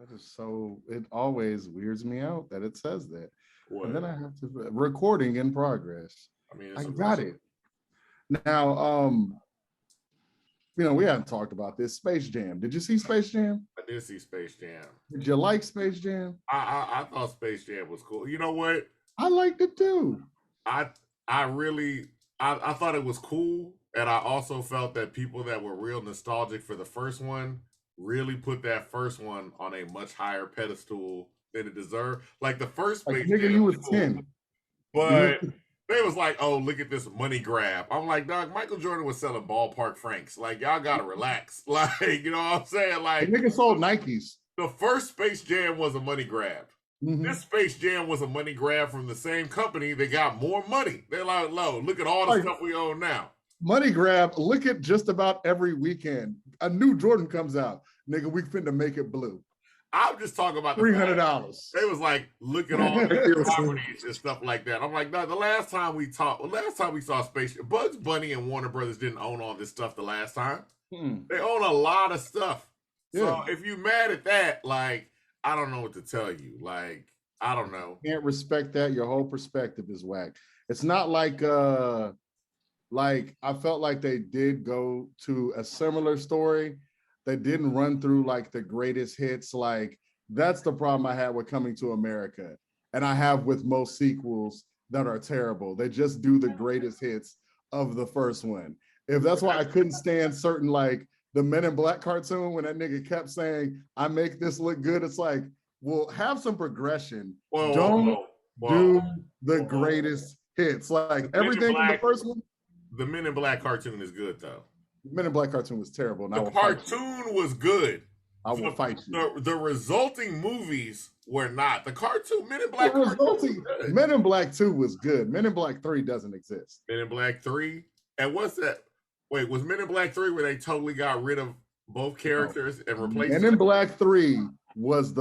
That is so. It always weirds me out that it says that, and then What? I have to recording in progress. I mean, I it's a got it now. We haven't talked about this. Space Jam. Did you see Space Jam? I did see Space Jam. Did you like Space Jam? I thought Space Jam was cool. You know what? I liked it too. I I really I thought it was cool, and I also felt that people that were real nostalgic for the first one really put that first one on a much higher pedestal than it deserved. Like the first Like Space nigga, Jam you was was cool, 10. You but they was like, "Oh, look at this money grab." I'm like, "Dog, Michael Jordan was selling ballpark franks. Like, y'all gotta relax." Like, you know what I'm saying? the Like, nigga sold Nikes. the first Space Jam was a money grab. Mm-hmm. This Space Jam was a money grab from the same company. They got more money. They're like, look at all the Like stuff we own now. money grab. Look at just about every weekend. A new Jordan comes out. Nigga, we finna make it blue. I'm just talking about the fact $300. they was like, look at all the properties and stuff like that. I'm like, no, the last time we saw Space Jam, Bugs Bunny and Warner Brothers didn't own all this stuff the last time. They own a lot of stuff. So Yeah. if you mad at that, like, I don't know what to tell you. Like, I don't know. Can't respect that. Your whole perspective is whack. It's not like I felt like they did go to a similar story. They didn't run through like the greatest hits. Like that's the problem I had with Coming to America, and I have with most sequels that are terrible. They just do the greatest hits of the first one. If that's why I couldn't stand certain like the Men in Black cartoon when that nigga kept saying, "I make this look good," it's like, well, have some progression. Whoa, whoa, Don't whoa, do whoa, the whoa. greatest hits. Like Men in everything from the Black, first one, the Men in Black cartoon is good though. Men in Black cartoon was terrible, and I The will fight you. cartoon was good. I will The, fight you. the resulting movies were not. The cartoon Men in The Black cartoon was resulting good. Men in Black 2 was good. Men in Black 3 doesn't exist. Men in Black 3. And what's that? Wait, was Men in Black 3 where they totally got rid of both characters and replaced Men them? in Black 3 was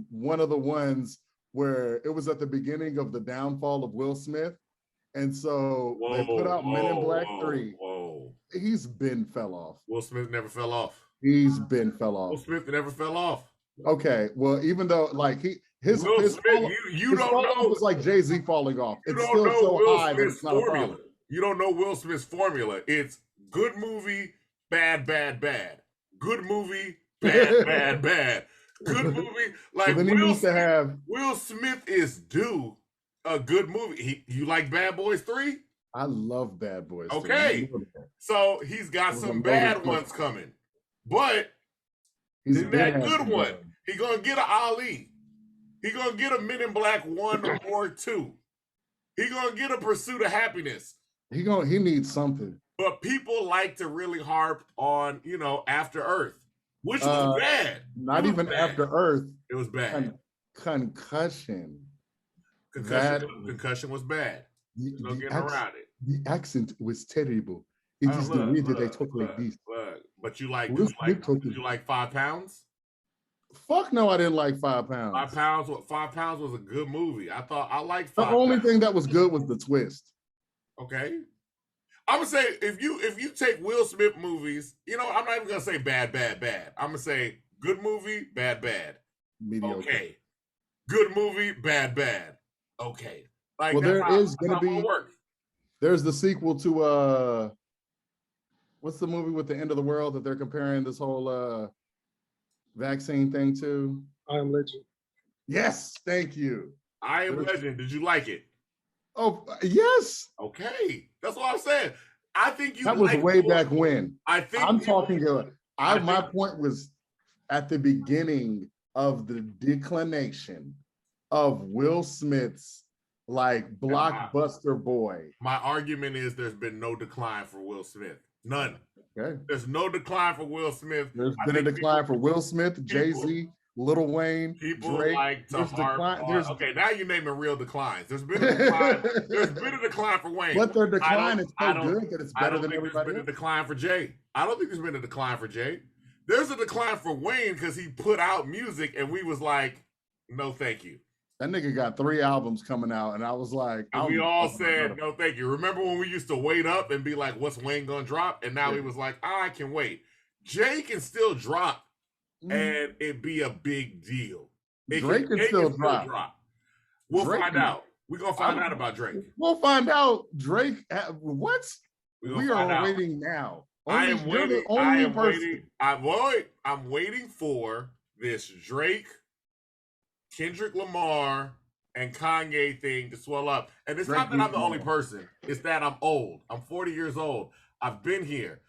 one of the ones where it was at the beginning of the downfall of Will Smith. And so they put out Men in Black 3. Whoa. He's been fell off. Will Smith never fell off. He's been fell Will off. Smith never fell off. Okay, well, even though like his Will his Smith, fall, you his don't fall know. off was like Jay-Z falling off. You It's don't still know so Will high that Smith's it's not a formula. problem. You don't know Will Smith's formula. It's good movie, bad, bad, bad. Good movie, bad, bad, bad. Good movie. Like Well, then he needs to have. Will Smith is due a good movie. You like Bad Boys 3? I love Bad Boys. Okay. So he's got some bad ones coming. But he's in that good one, he gonna get an Ali. He gonna get a Men in Black 1 or 2. He gonna get a Pursuit of Happiness. He needs something. But people like to really harp on, After Earth, which was bad. Not even bad. After Earth. It was bad. Concussion. Concussion was bad. No getting around it. The accent was terrible. It is the way that they talk like this. But you like 5 pounds? Fuck no, I didn't like 5 pounds. 5 pounds. 5 pounds was a good movie. I liked 5 pounds. The only thing that was good was the twist. Okay. I'm gonna say if you take Will Smith movies, I'm not even gonna say bad, bad, bad. I'm gonna say good movie, bad, bad. Mediocre. Okay. Good movie, bad, bad. Okay. Like, well, there is gonna be. There's the sequel to what's the movie with the end of the world that they're comparing this whole vaccine thing to? I Am Legend. Yes, thank you. I Am Legend. Did you like it? Oh yes. Okay, that's what I'm saying. I think you. That was way back when. I think I'm talking. My point was at the beginning of the declination of Will Smith's like blockbuster boy. My argument is there's been no decline for Will Smith. None. Okay. There's no decline for Will Smith. There's been a decline for Will Smith, Jay-Z, Lil Wayne, people Drake. Like to harp on. Okay, now you're naming real declines. There's been a decline. There's been a decline for Wayne. But their decline is so good that it's better than everybody. There's been a decline for Jay. I don't think there's been a decline for Jay. There's a decline for Wayne because he put out music and we was like, no, thank you. That nigga got 3 albums coming out, and I was like, and we all said no, thank you. Remember when we used to wait up and be like, what's Wayne gonna drop? And now he was like, I can wait. Jay can still drop and it be a big deal. Drake can still drop. We'll find out. We're gonna find out about Drake. We'll find out. Drake, what? We are waiting now. I'm waiting for this Drake, Kendrick Lamar, and Kanye thing to swell up. And it's not that I'm the only person. It's that I'm old. I'm 40 years old. I've been here.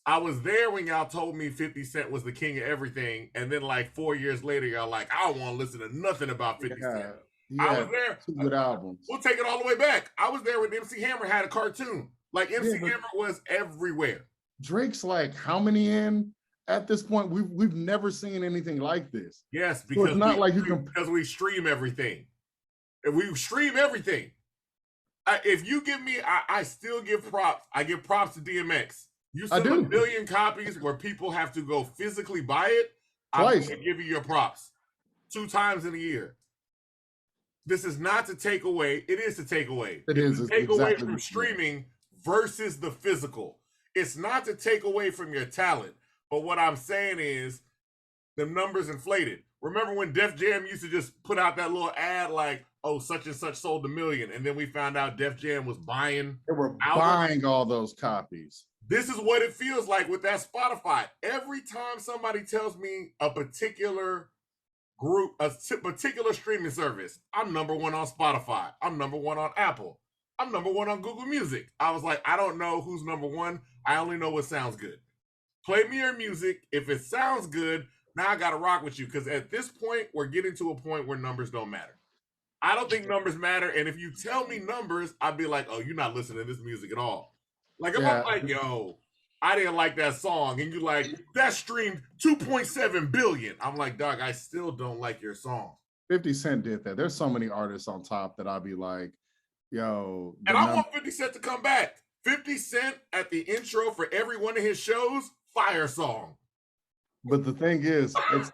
I was there when y'all told me 50 Cent was the king of everything. And then like 4 years later, y'all like, I don't want to listen to nothing about 50 Cent. I was there. 2 good albums. We'll take it all the way back. I was there when MC Hammer had a cartoon. Like MC Hammer was everywhere. Drake's like how many in at this point? We've never seen anything like this. Yes, because so it's not like you can because we stream everything. If we stream everything. If you give me, I still give props. I give props to DMX. You sell a million copies where people have to go physically buy it. I'm going to give you your props 2 times in a year. This is not to take away. It is to take away. It is to take away from streaming versus the physical. It's not to take away from your talent. But what I'm saying is the numbers inflated. Remember when Def Jam used to just put out that little ad like, oh, such and such sold 1 million. And then we found out Def Jam was buying. They were buying all those copies. This is what it feels like with that Spotify. Every time somebody tells me a particular group, a particular streaming service, I'm #1 on Spotify. I'm #1 on Apple. I'm #1 on Google Music. I was like, I don't know who's #1. I only know what sounds good. Play me your music. If it sounds good, now I got to rock with you. Because at this point, we're getting to a point where numbers don't matter. I don't think numbers matter. And if you tell me numbers, I'd be like, oh, you're not listening to this music at all. Like, if I'm like, yo, I didn't like that song. And you like, that streamed 2.7 billion. I'm like, dog, I still don't like your song. 50 Cent did that. There's so many artists on top that I'll be like, yo. And I want 50 Cent to come back. 50 Cent at the intro for every one of his shows, fire song. But the thing is, it's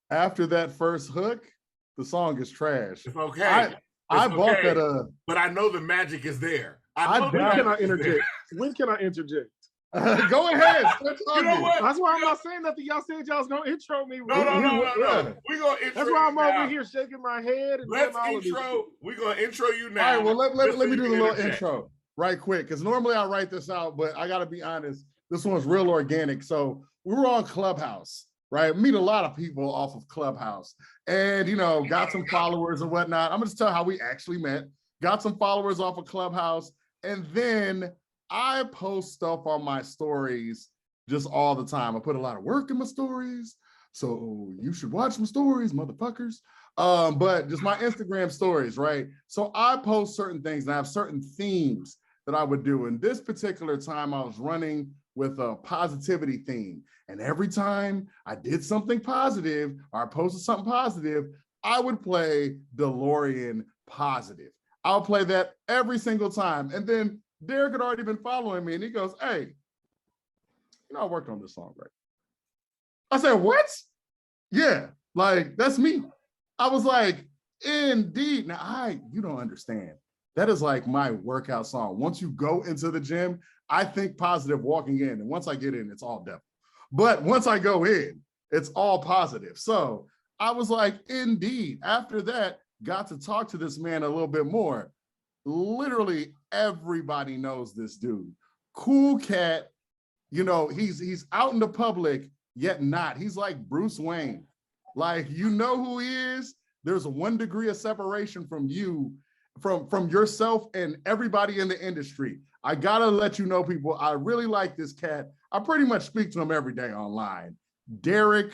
after that first hook, the song is trash. It's okay. I bought that. But I know the magic is there. When can I interject? When can I interject? Go ahead. You know what? That's why I'm not saying nothing. Y'all said y'all was gonna intro me. No. We're gonna intro. That's why I'm over here shaking my head. And let's intro. We're gonna intro you now. All right. Well, let me do the little intro right quick, because normally I write this out, but I gotta be honest. This one's real organic. So we were on Clubhouse, right? Meet a lot of people off of Clubhouse, and got some followers and whatnot. I'm gonna just tell how we actually met. Got some followers off of Clubhouse, and then I post stuff on my stories just all the time. I put a lot of work in my stories, so you should watch my stories, motherfuckers. But just my Instagram stories, right? So I post certain things, and I have certain themes that I would do. And this particular time, I was running with a positivity theme. And every time I did something positive or I posted something positive, I would play DeLorean Positive. I'll play that every single time. And then Derryk had already been following me, and he goes, hey, I worked on this song, right? I said, what? Yeah, like, that's me. I was like, indeed. Now, you don't understand. That is like my workout song. Once you go into the gym, I think positive walking in. And once I get in, it's all devil. But once I go in, it's all positive. So I was like, indeed. After that, got to talk to this man a little bit more. Literally everybody knows this dude. Cool cat. He's out in the public, yet not. He's like Bruce Wayne. Like, who he is. There's 1 degree of separation from you, from yourself and everybody in the industry. I gotta let you know, people, I really like this cat. I pretty much speak to him every day online. Derryk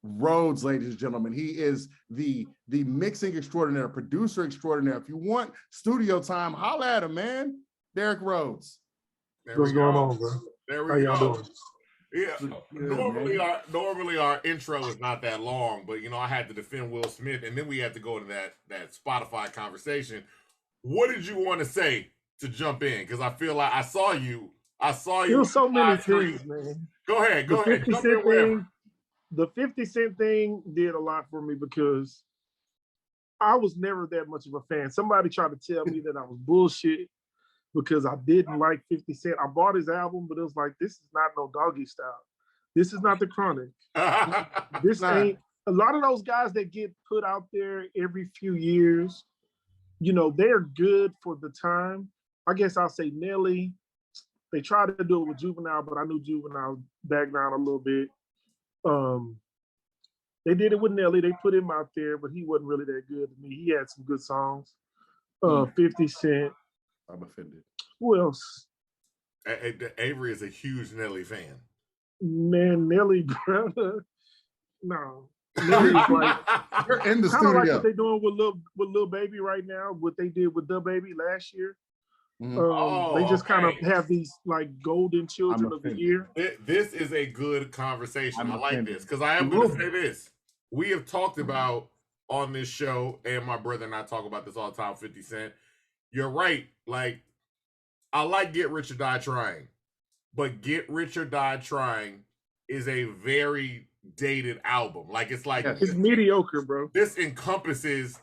Rhodes, ladies and gentlemen. He is the mixing extraordinaire, producer extraordinaire. If you want studio time, holla at him, man. Derryk Rhodes. What's going on, bro? There we How y'all go. doing? Yeah, normally our intro is not that long, but I had to defend Will Smith, and then we had to go to that Spotify conversation. What did you want to say to jump in? Because I feel like I saw you. There were so many things, man. Go ahead. Jump in wherever. The 50 Cent thing did a lot for me because I was never that much of a fan. Somebody tried to tell me that I was bullshit because I didn't like 50 Cent. I bought his album, but it was like, this is not no Doggy Style. This is not the Chronic. This ain't a lot of those guys that get put out there every few years. You know, they're good for the time. I guess I'll say Nelly. They tried to do it with Juvenile, but I knew Juvenile backed down a little bit. They did it with Nelly. They put him out there, but he wasn't really that good to me. He had some good songs. 50 Cent. I'm offended. Who else? Avery is a huge Nelly fan. Man, Nelly, brother. No. Nelly's like You're in the kind of like studio. what they're doing with Lil Baby right now, what they did with the Baby last year. They just kind of have these like golden children of the year. This is a good conversation. I like this because I am going to say this. We have talked about on this show, and my brother and I talk about this all the time, 50 Cent. You're right. Like, I like Get Rich or Die Trying, but Get Rich or Die Trying is a very dated album. Like, it's like it's mediocre, bro. This encompasses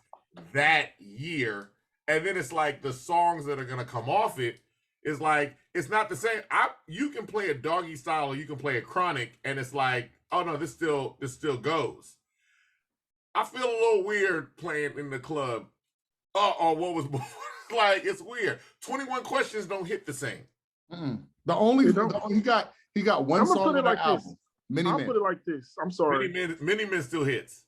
that year, and then it's like the songs that are gonna come off it is like it's not the same. You can play a Doggy Style or you can play a Chronic, and it's like, oh no, this still goes. I feel a little weird playing in the club. What was like? It's weird. 21 Questions don't hit the same. The only he got one song on the album. I'll put it like this. I'm sorry. Many Men still hits.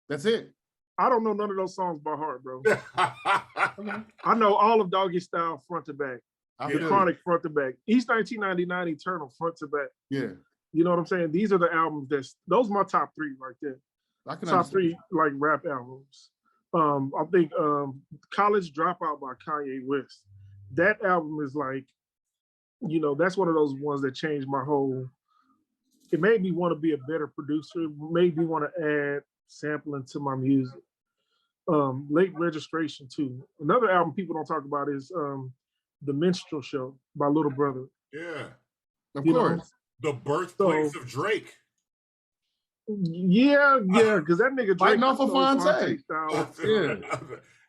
That's it. I don't know none of those songs by heart, bro. I know all of Doggy Style front to back. The Chronic front to back. East 1999 Eternal front to back. Yeah. You know what I'm saying? These are the albums those are my top three right there. Top three like rap albums. I think College Dropout by Kanye West. That album is like, you know, that's one of those ones that changed my whole. It made me want to be a better producer. It made me want to add sampling to my music. Late Registration too. Another album people don't talk about is The Minstrel Show by Little Brother. Yeah. Of course. The birthplace of Drake. Yeah, because that nigga Drake off of Fonte. Yeah.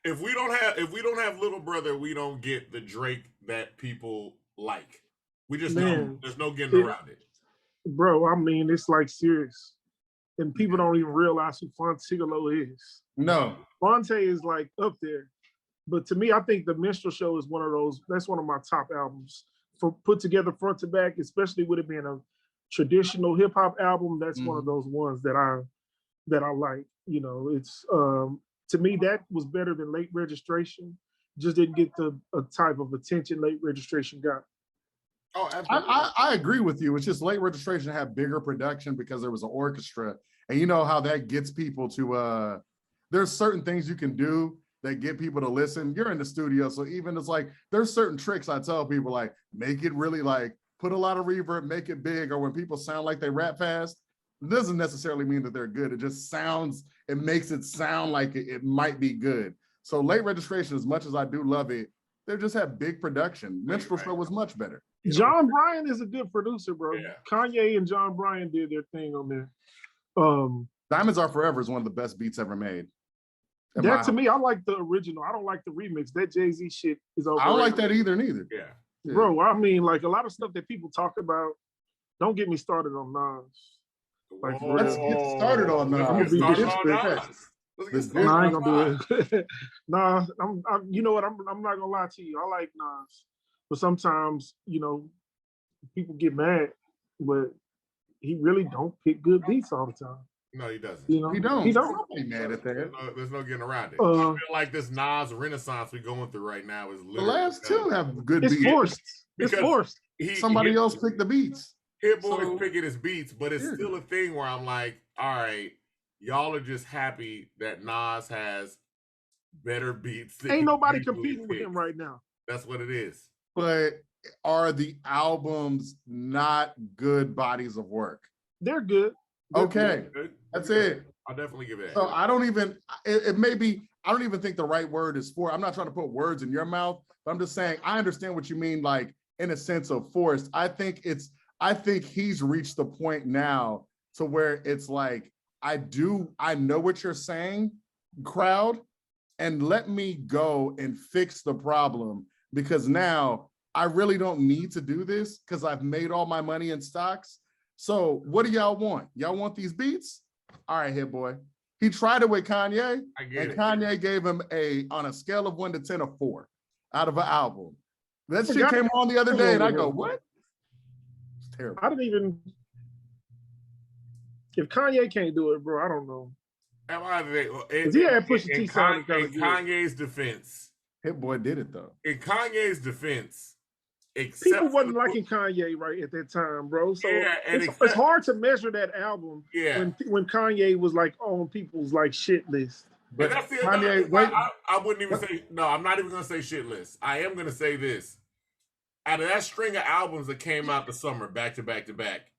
If we don't have Little Brother, we don't get the Drake that people like. We just don't. There's no getting around it. Bro, I mean, it's like serious. And people don't even realize who Fontigolo is. No. Fonte is like up there. But to me, I think The Minstrel Show is one of those, that's one of my top albums. For put together front to back, especially with it being a traditional hip hop album, that's one of those ones that I like. You know, it's to me that was better than Late Registration. Just didn't get the type of attention Late Registration got. Oh, absolutely. I agree with you. It's just Late Registration had bigger production because there was an orchestra, and you know how that gets people to. There's certain things you can do that get people to listen. You're in the studio, so even it's like there's certain tricks I tell people, like make it really like put a lot of reverb, make it big, or when people sound like they rap fast, it doesn't necessarily mean that they're good. It just sounds. It makes it sound like it might be good. So Late Registration, as much as I do love it, they just had big production. Minstrel Show was much better. John Bryan is a good producer, bro. Yeah. Kanye and John Bryan did their thing on there. Diamonds Are Forever is one of the best beats ever made. That to me, I like the original. I don't like the remix. That Jay-Z shit is over. I don't like that neither. Yeah. Bro, I mean, like a lot of stuff that people talk about, don't get me started on Nas. Like, let's get started on Nas. I ain't gonna do it. Nah, you know what? I'm not gonna lie to you. I like Nas, but sometimes, you know, people get mad, but he really don't pick good beats all the time. No, he doesn't. You know, he don't. He don't. Be mad at that. There's no getting around it. I feel like this Nas renaissance we're going through right now is literally the last two have good beats. It's forced. It's forced. Somebody else picked the beats. Hit Boy is picking his beats, but it's still a thing where I'm like, all right, y'all are just happy that Nas has better beats. Ain't nobody competing with him right now. That's what it is. But are the albums not good bodies of work? They're good. Okay, that's it. I'll definitely give it. So I don't even. It may be. I don't even think the right word is for. I'm not trying to put words in your mouth, but I'm just saying I understand what you mean. Like in a sense of forced. I think he's reached the point now to where it's like I know what you're saying, crowd, and let me go and fix the problem because now I really don't need to do this because I've made all my money in stocks. So what do y'all want? Y'all want these beats? All right, Hit Boy. He tried it with Kanye, and Kanye gave him on a scale of 1 to 10, a 4 out of an album. That shit came on the other day, and I go, what? It's terrible. I didn't even. If Kanye can't do it, bro, I don't know. He had Pusha T sounding kind of good. Kanye's defense, Hit Boy did it though. In Kanye's defense, people wasn't liking Kanye right at that time, bro. So it's hard to measure that album when Kanye was like on people's like shit list. But that's the Kanye. I wouldn't even say no. I'm not even gonna say shit list. I am gonna say this. Out of that string of albums that came out the summer, back to back to back,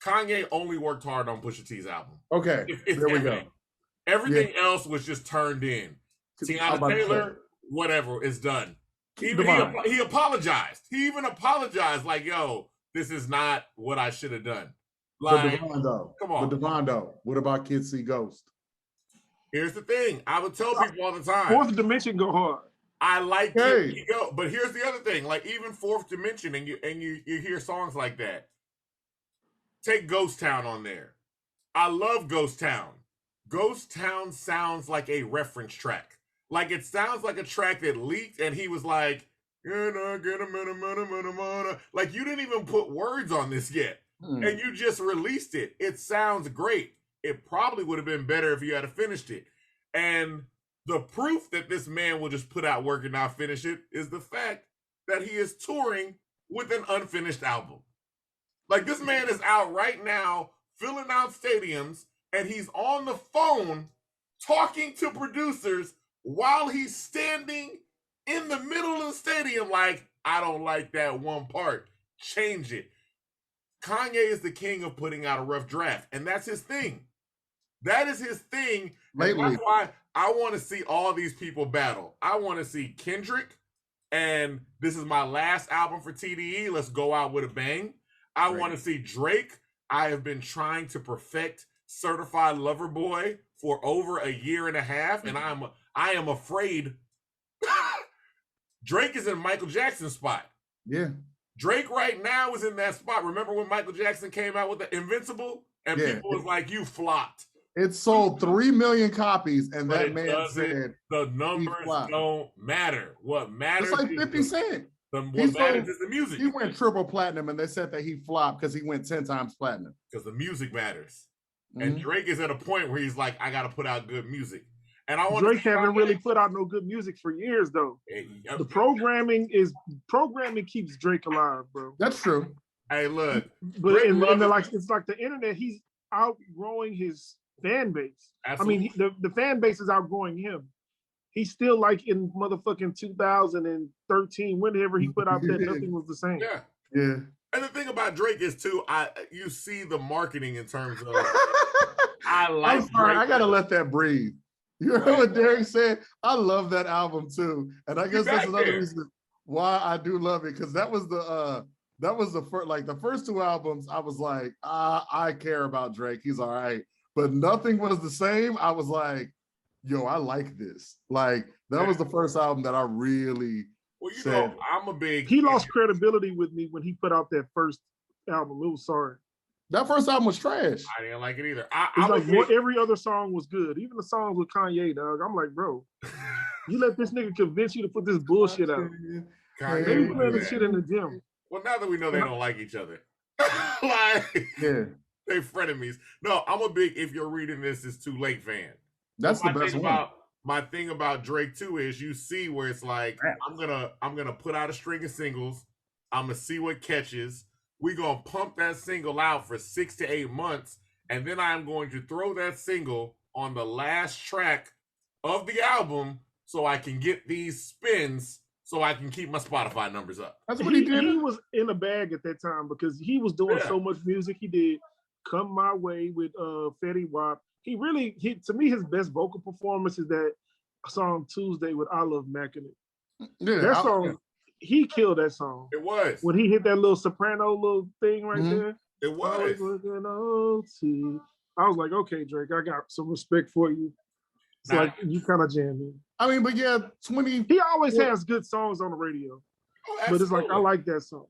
Kanye only worked hard on Pusha T's album. Okay, there we go. Everything else was just turned in. Tiana Taylor, whatever, is done. Even he apologized. He even apologized, like, "Yo, this is not what I should have done." Like, Devon, though. Come on, but Devon, though. What about Kids See Ghost? Here's the thing. I would tell people all the time. Fourth Dimension go hard. I like it. But here's the other thing. Like even Fourth Dimension, and you hear songs like that. Take Ghost Town on there. I love Ghost Town. Ghost Town sounds like a reference track. Like it sounds like a track that leaked, and he was like, like you didn't even put words on this yet, and you just released it. It sounds great. It probably would have been better if you had finished it. And the proof that this man will just put out work and not finish it is the fact that he is touring with an unfinished album. Like this man is out right now filling out stadiums, and he's on the phone talking to producers while he's standing in the middle of the stadium like, I don't like that one part. Change it. Kanye is the king of putting out a rough draft, and that's his thing. That is his thing. And that's why I want to see all these people battle. I want to see Kendrick, and this is my last album for TDE. Let's go out with a bang. I want to see Drake. I have been trying to perfect Certified Lover Boy for over a year and a half, and I am afraid Drake is in Michael Jackson's spot. Yeah. Drake right now is in that spot. Remember when Michael Jackson came out with the Invincible? And people was like, you flopped. It sold 3 million copies, and that man said the numbers don't matter. What matters it's like 50 Cent. What matters is the music. He went triple platinum, and they said that he flopped because he went 10 times platinum. Because the music matters. And Drake is at a point where he's like, I got to put out good music. And I want Drake haven't really put out no good music for years, though. The programming keeps Drake alive, bro. That's true. Hey, look. But it's like the internet, he's outgrowing his fan base. Absolutely. I mean, the fan base is outgrowing him. He's still like in motherfucking 2013, whenever he put out that Nothing Was the Same. Yeah. Yeah. And the thing about Drake is too, you see the marketing in terms of I'm sorry, I gotta let that breathe. You heard what Derryk said? I love that album too. And I guess that's another reason why I do love it. Cause that was the first, like the first two albums, I was like, I care about Drake. He's all right. But Nothing Was the Same. I was like, yo, I like this. Like that was the first album that I really said. I'm a big. He lost credibility with me when he put out that first album. It was sorry. That first album was trash. I didn't like it either. Every other song was good. Even the songs with Kanye, dog. I'm like, bro, you let this nigga convince you to put this bullshit out. They were playing this shit in the gym. Well, now that we know they don't like each other, they frenemies. No, I'm a big. If you're reading this, it's too late fan. That's the best one. My thing about Drake too is you see where it's like I'm gonna put out a string of singles. I'm gonna see what catches. We're gonna pump that single out for 6 to 8 months, and then I'm going to throw that single on the last track of the album so I can get these spins so I can keep my Spotify numbers up. That's what he did. He was in a bag at that time because he was doing so much music. He did Come My Way with Fetty Wap. To me, his best vocal performance is that song Tuesday with I Love Mac in it. Yeah, that song, he killed that song. It was. When he hit that little soprano little thing right there. It was. I was like, okay, Drake, I got some respect for you. It's like you kind of jammed him. I mean, but yeah, he always has good songs on the radio. Oh, but it's like, I like that song.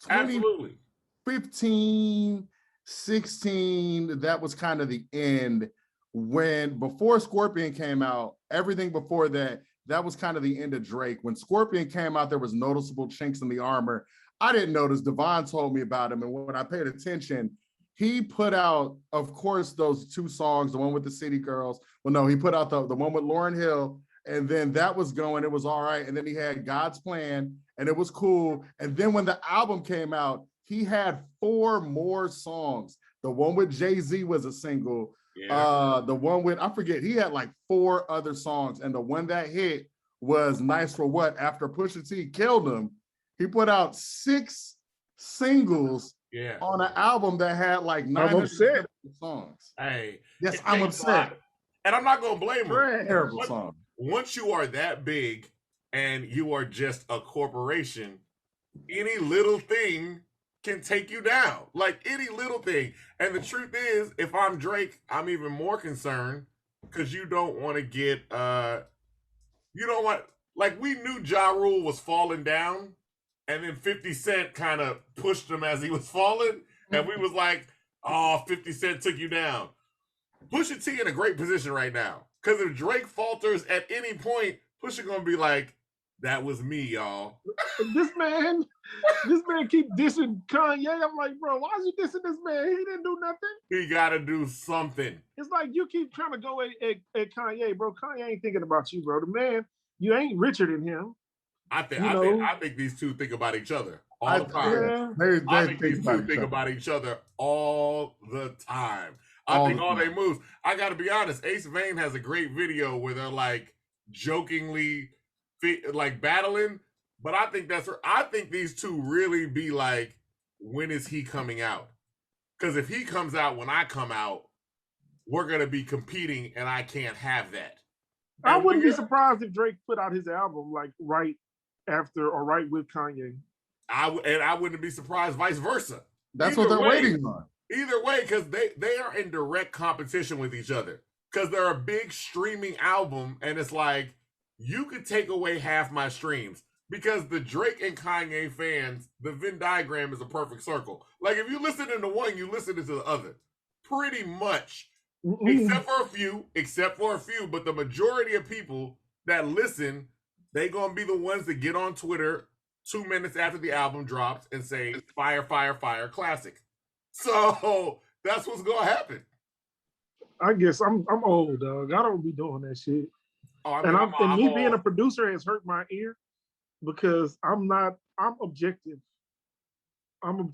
Absolutely. 15 16, that was kind of the end. When before Scorpion came out, everything before that, that was kind of the end of Drake. When Scorpion came out, there was noticeable chinks in the armor. I didn't notice. Devon told me about him, and when I paid attention, he put out, of course, those 2 songs, the one with the City Girls. Well, no, he put out the one with Lauryn Hill, and then that was going, it was all right. And then he had God's Plan, and it was cool. And then when the album came out, he had 4 more songs. The one with Jay-Z was a single. Yeah. The one with, I forget, he had like 4 other songs, and the one that hit was Nice for What. After Pusha T killed him, he put out 6 singles on an album that had like 900 songs. Hey, yes, I'm upset. And I'm not gonna blame him. Terrible song. Once you are that big and you are just a corporation, any little thing can take you down. Like any little thing. And the truth is, if I'm Drake, I'm even more concerned because you don't want to get you don't want, like, we knew Ja Rule was falling down, and then 50 Cent kind of pushed him as he was falling, and we was like, oh, 50 Cent took you down. Pusha T in a great position right now. Because if Drake falters at any point, Pusha gonna be like, that was me, y'all. This man keep dissing Kanye. I'm like, bro, why is you dissing this man? He didn't do nothing. He gotta do something. It's like you keep trying to go at Kanye, bro. Kanye ain't thinking about you, bro. The man, you ain't richer than him. I think these two think about each other all the time. I think these two think about each other all the time. I think all they moves. I gotta be honest, Ace Vane has a great video where they're like jokingly like battling, but I think these two really be like, when is he coming out? Because if he comes out when I come out, we're gonna be competing, and I can't have that. I wouldn't be surprised if Drake put out his album like right after or right with Kanye. I wouldn't be surprised vice versa. That's what they're waiting on. Either way, because they are in direct competition with each other. Because they're a big streaming album, and it's like, you could take away half my streams. Because the Drake and Kanye fans, the Venn diagram is a perfect circle. Like, if you listen to one, you listen to the other. Pretty much. Except for a few, but the majority of people that listen, they gonna be the ones that get on Twitter 2 minutes after the album drops and say, fire, fire, fire, classic. So that's what's gonna happen. I guess I'm old, dog. I don't be doing that shit. Me being a producer has hurt my ear because I'm objective. I'm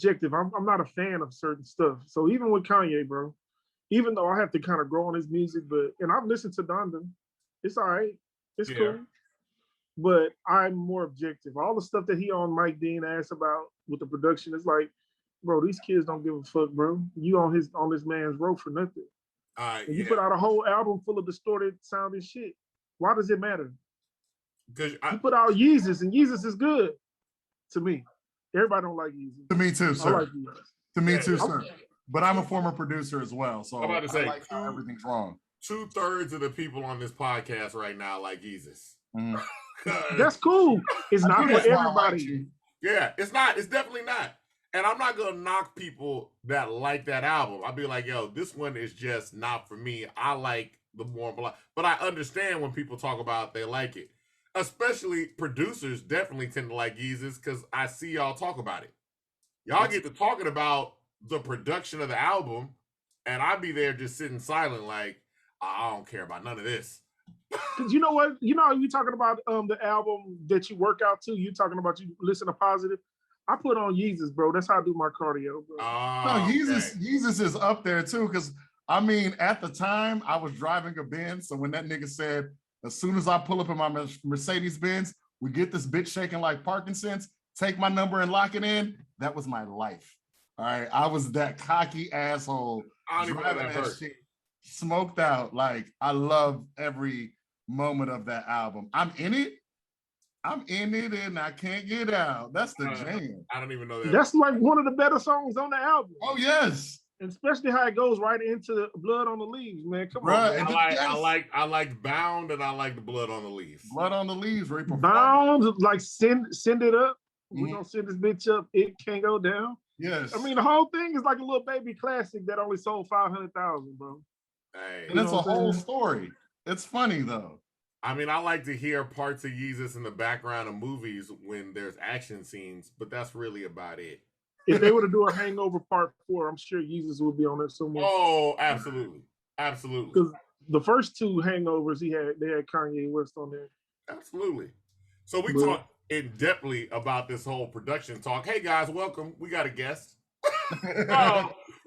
not a fan of certain stuff. So even with Kanye, bro, even though I have to kind of grow on his music, and I've listened to Donda, it's all right. It's cool. But I'm more objective. All the stuff that he on Mike Dean asked about with the production, is like, bro, these kids don't give a fuck, bro. You on this man's road for nothing. You put out a whole album full of distorted sounding shit. Why does it matter? Because you put out Yeezus, and Yeezus is good to me. Everybody don't like Yeezus. To me too, sir. To me too, sir. But I'm a former producer as well, so I'm about to say, like how everything's wrong. 2/3 of the people on this podcast right now like Yeezus. That's cool. It's not for everybody. Yeah, it's not. It's definitely not. And I'm not gonna knock people that like that album. I'll be like, yo, this one is just not for me. I like the more, but I understand when people talk about they like it. Especially producers definitely tend to like Yeezus because I see y'all talk about it. Y'all get to talking about the production of the album, and I be there just sitting silent, like, I don't care about none of this. Because you know what? You know, you talking about the album that you work out to. You talking about you listen to Positive. I put on Yeezus, bro. That's how I do my cardio, bro. Yeezus is up there too. Because I mean, at the time, I was driving a Benz. So when that nigga said, as soon as I pull up in my Mercedes Benz, we get this bitch shaking like Parkinson's, take my number and lock it in. That was my life. All right. I was that cocky asshole driving that shit, smoked out. Like, I love every moment of that album. I'm in it and I can't get out. That's the jam. I don't even know that. That's like one of the better songs on the album. Oh, yes. Especially how it goes right into Blood on the Leaves, man. Come on. Man. I like Bound, and I like the Blood on the Leaves. Blood on the Leaves, right? Bound, like send it up. We're gonna send this bitch up. It can't go down. Yes. I mean, the whole thing is like a little baby classic that only sold 500,000, bro. Hey, and it's a whole story. It's funny though. I mean, I like to hear parts of Yeezus in the background of movies when there's action scenes, but that's really about it. If they were to do a Hangover Part 4, I'm sure Yeezus would be on there somewhere. Oh, absolutely. Absolutely. Because the first two Hangovers they had Kanye West on there. Absolutely. So we talked in depthly about this whole production talk. Hey guys, welcome. We got a guest.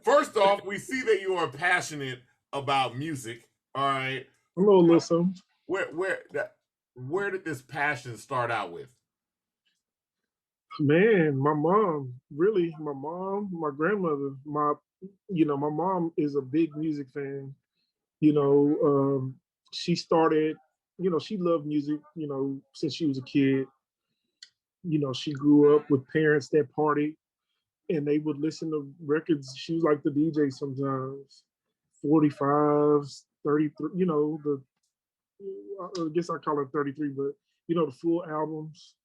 First off, we see that you are passionate about music. All right. A little listen. Where did this passion start out with? Man, my mom, my grandmother, my mom is a big music fan. She started, she loved music, since she was a kid. She grew up with parents that partied and they would listen to records. She was like the DJ sometimes, 45s, 33, I guess I call it 33, but the full albums.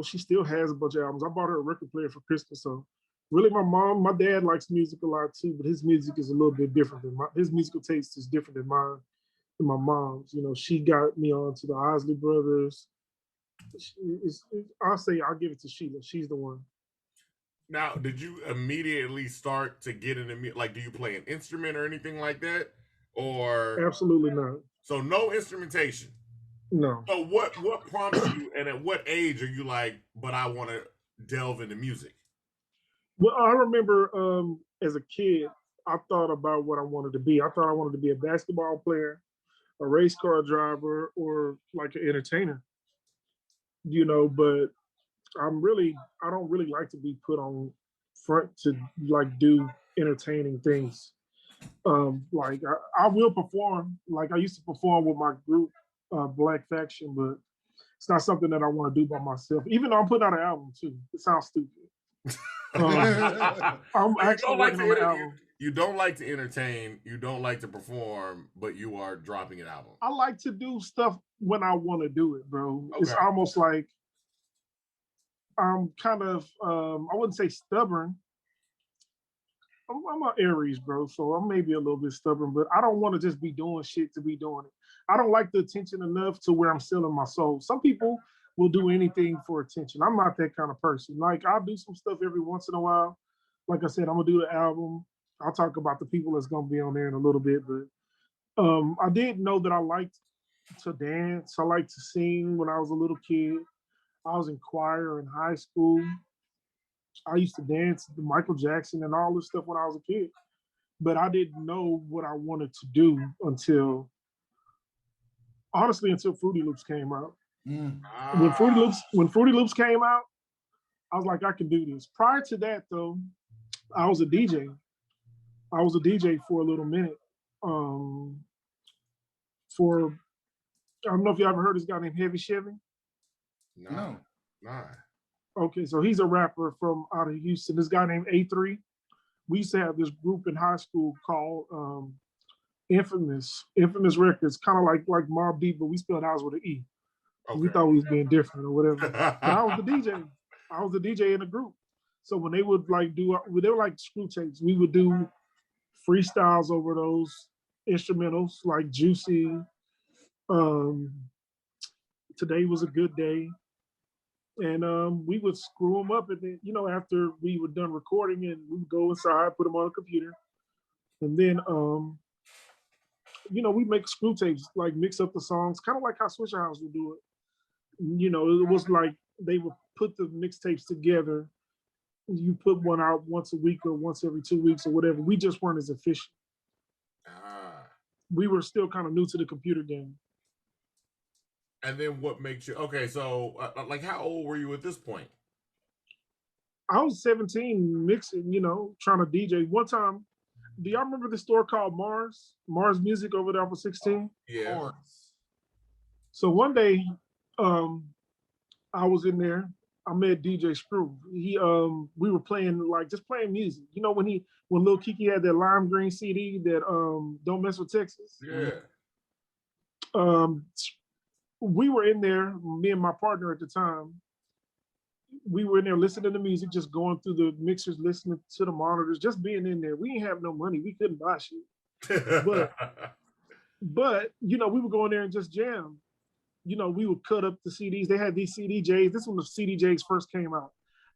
She still has a bunch of albums. I bought her a record player for Christmas. So really my dad likes music a lot too, but his music is a little bit different than his musical taste is different than mine and my mom's. She got me on to the Isley Brothers. I'll give it to Sheila. She's the one. Now, did you immediately start to get into music? Like, do you play an instrument or anything like that? Or absolutely not. So no instrumentation. No. So what prompts you, and at what age are you like, but I want to delve into music? Well, I remember as a kid, I thought about what I wanted to be. I thought I wanted to be a basketball player, a race car driver, or like an entertainer. But I don't really like to be put on front to like do entertaining things. Like I will perform. Like I used to perform with my group, Black Faction, but it's not something that I want to do by myself. Even though I'm putting out an album too. It sounds stupid. I'm actually working on an album. You don't like to entertain, you don't like to perform, but you are dropping an album. I like to do stuff when I want to do it, bro. Okay. It's almost like I'm kind of, I wouldn't say stubborn. I'm an Aries, bro, so I'm maybe a little bit stubborn, but I don't want to just be doing shit to be doing it. I don't like the attention enough to where I'm selling my soul. Some people will do anything for attention. I'm not that kind of person. Like, I'll do some stuff every once in a while. Like I said, I'm going to do the album. I'll talk about the people that's going to be on there in a little bit, but I did know that I liked to dance. I liked to sing when I was a little kid. I was in choir in high school. I used to dance to Michael Jackson and all this stuff when I was a kid, but I didn't know what I wanted to do until Fruity Loops came out. When Fruity Loops came out, I was like, I can do this. Prior to that, though, I was a DJ. I was a DJ for a little minute. I don't know if you ever heard this guy named Heavy Chevy. No. Okay, so he's a rapper from out of Houston. This guy named A3. We used to have this group in high school called Infamous Records, kind of like Mobb Deep, but we spelled ours with an E. Okay. We thought we was being different or whatever. But I was the DJ. I was the DJ in the group. So when they would they were like screw tapes. We would do freestyles over those instrumentals like Juicy. Today Was a Good Day. And we would screw them up, and then after we were done recording, and we would go inside, put them on a computer, and then we make screw tapes, like mix up the songs, kind of like how Swisher House would do it. It was like they would put the mixtapes together. You put one out once a week or once every 2 weeks or whatever. We just weren't as efficient. We were still kind of new to the computer game. And then what makes you okay? So, like, how old were you at this point? I was 17, mixing, trying to DJ. One time, do y'all remember the store called Mars? Mars Music over there for 16? Yeah. So one day, I was in there. I met DJ Screw. We were playing just playing music. When Lil Kiki had that lime green CD that Don't Mess with Texas. Yeah. We were in there, me and my partner at the time, we were in there listening to music, just going through the mixers, listening to the monitors, just being in there. We didn't have no money. We couldn't buy shit. But you know, we would go in there and just jam. You know, we would cut up the CDs. They had these CDJs. This when the CDJs first came out,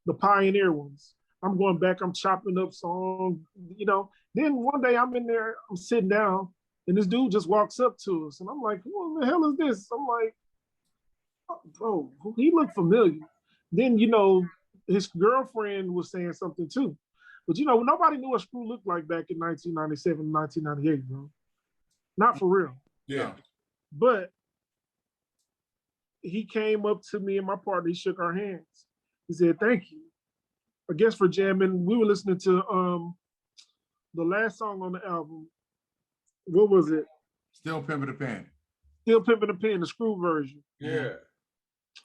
the pioneer ones. I'm going back, I'm chopping up songs, you know. Then one day I'm in there, I'm sitting down, and this dude just walks up to us. And I'm like, what the hell is this? I'm like, oh, bro, he looked familiar. Then, you know, his girlfriend was saying something too. But, you know, nobody knew what Screw looked like back in 1997, 1998, bro. Not for real. Yeah. But he came up to me and my partner, he shook our hands. He said, thank you. I guess for jamming, we were listening to the last song on the album. What was it? Still Pimpin' the Pen. Still Pimpin' the Pen, the Screw version. Yeah.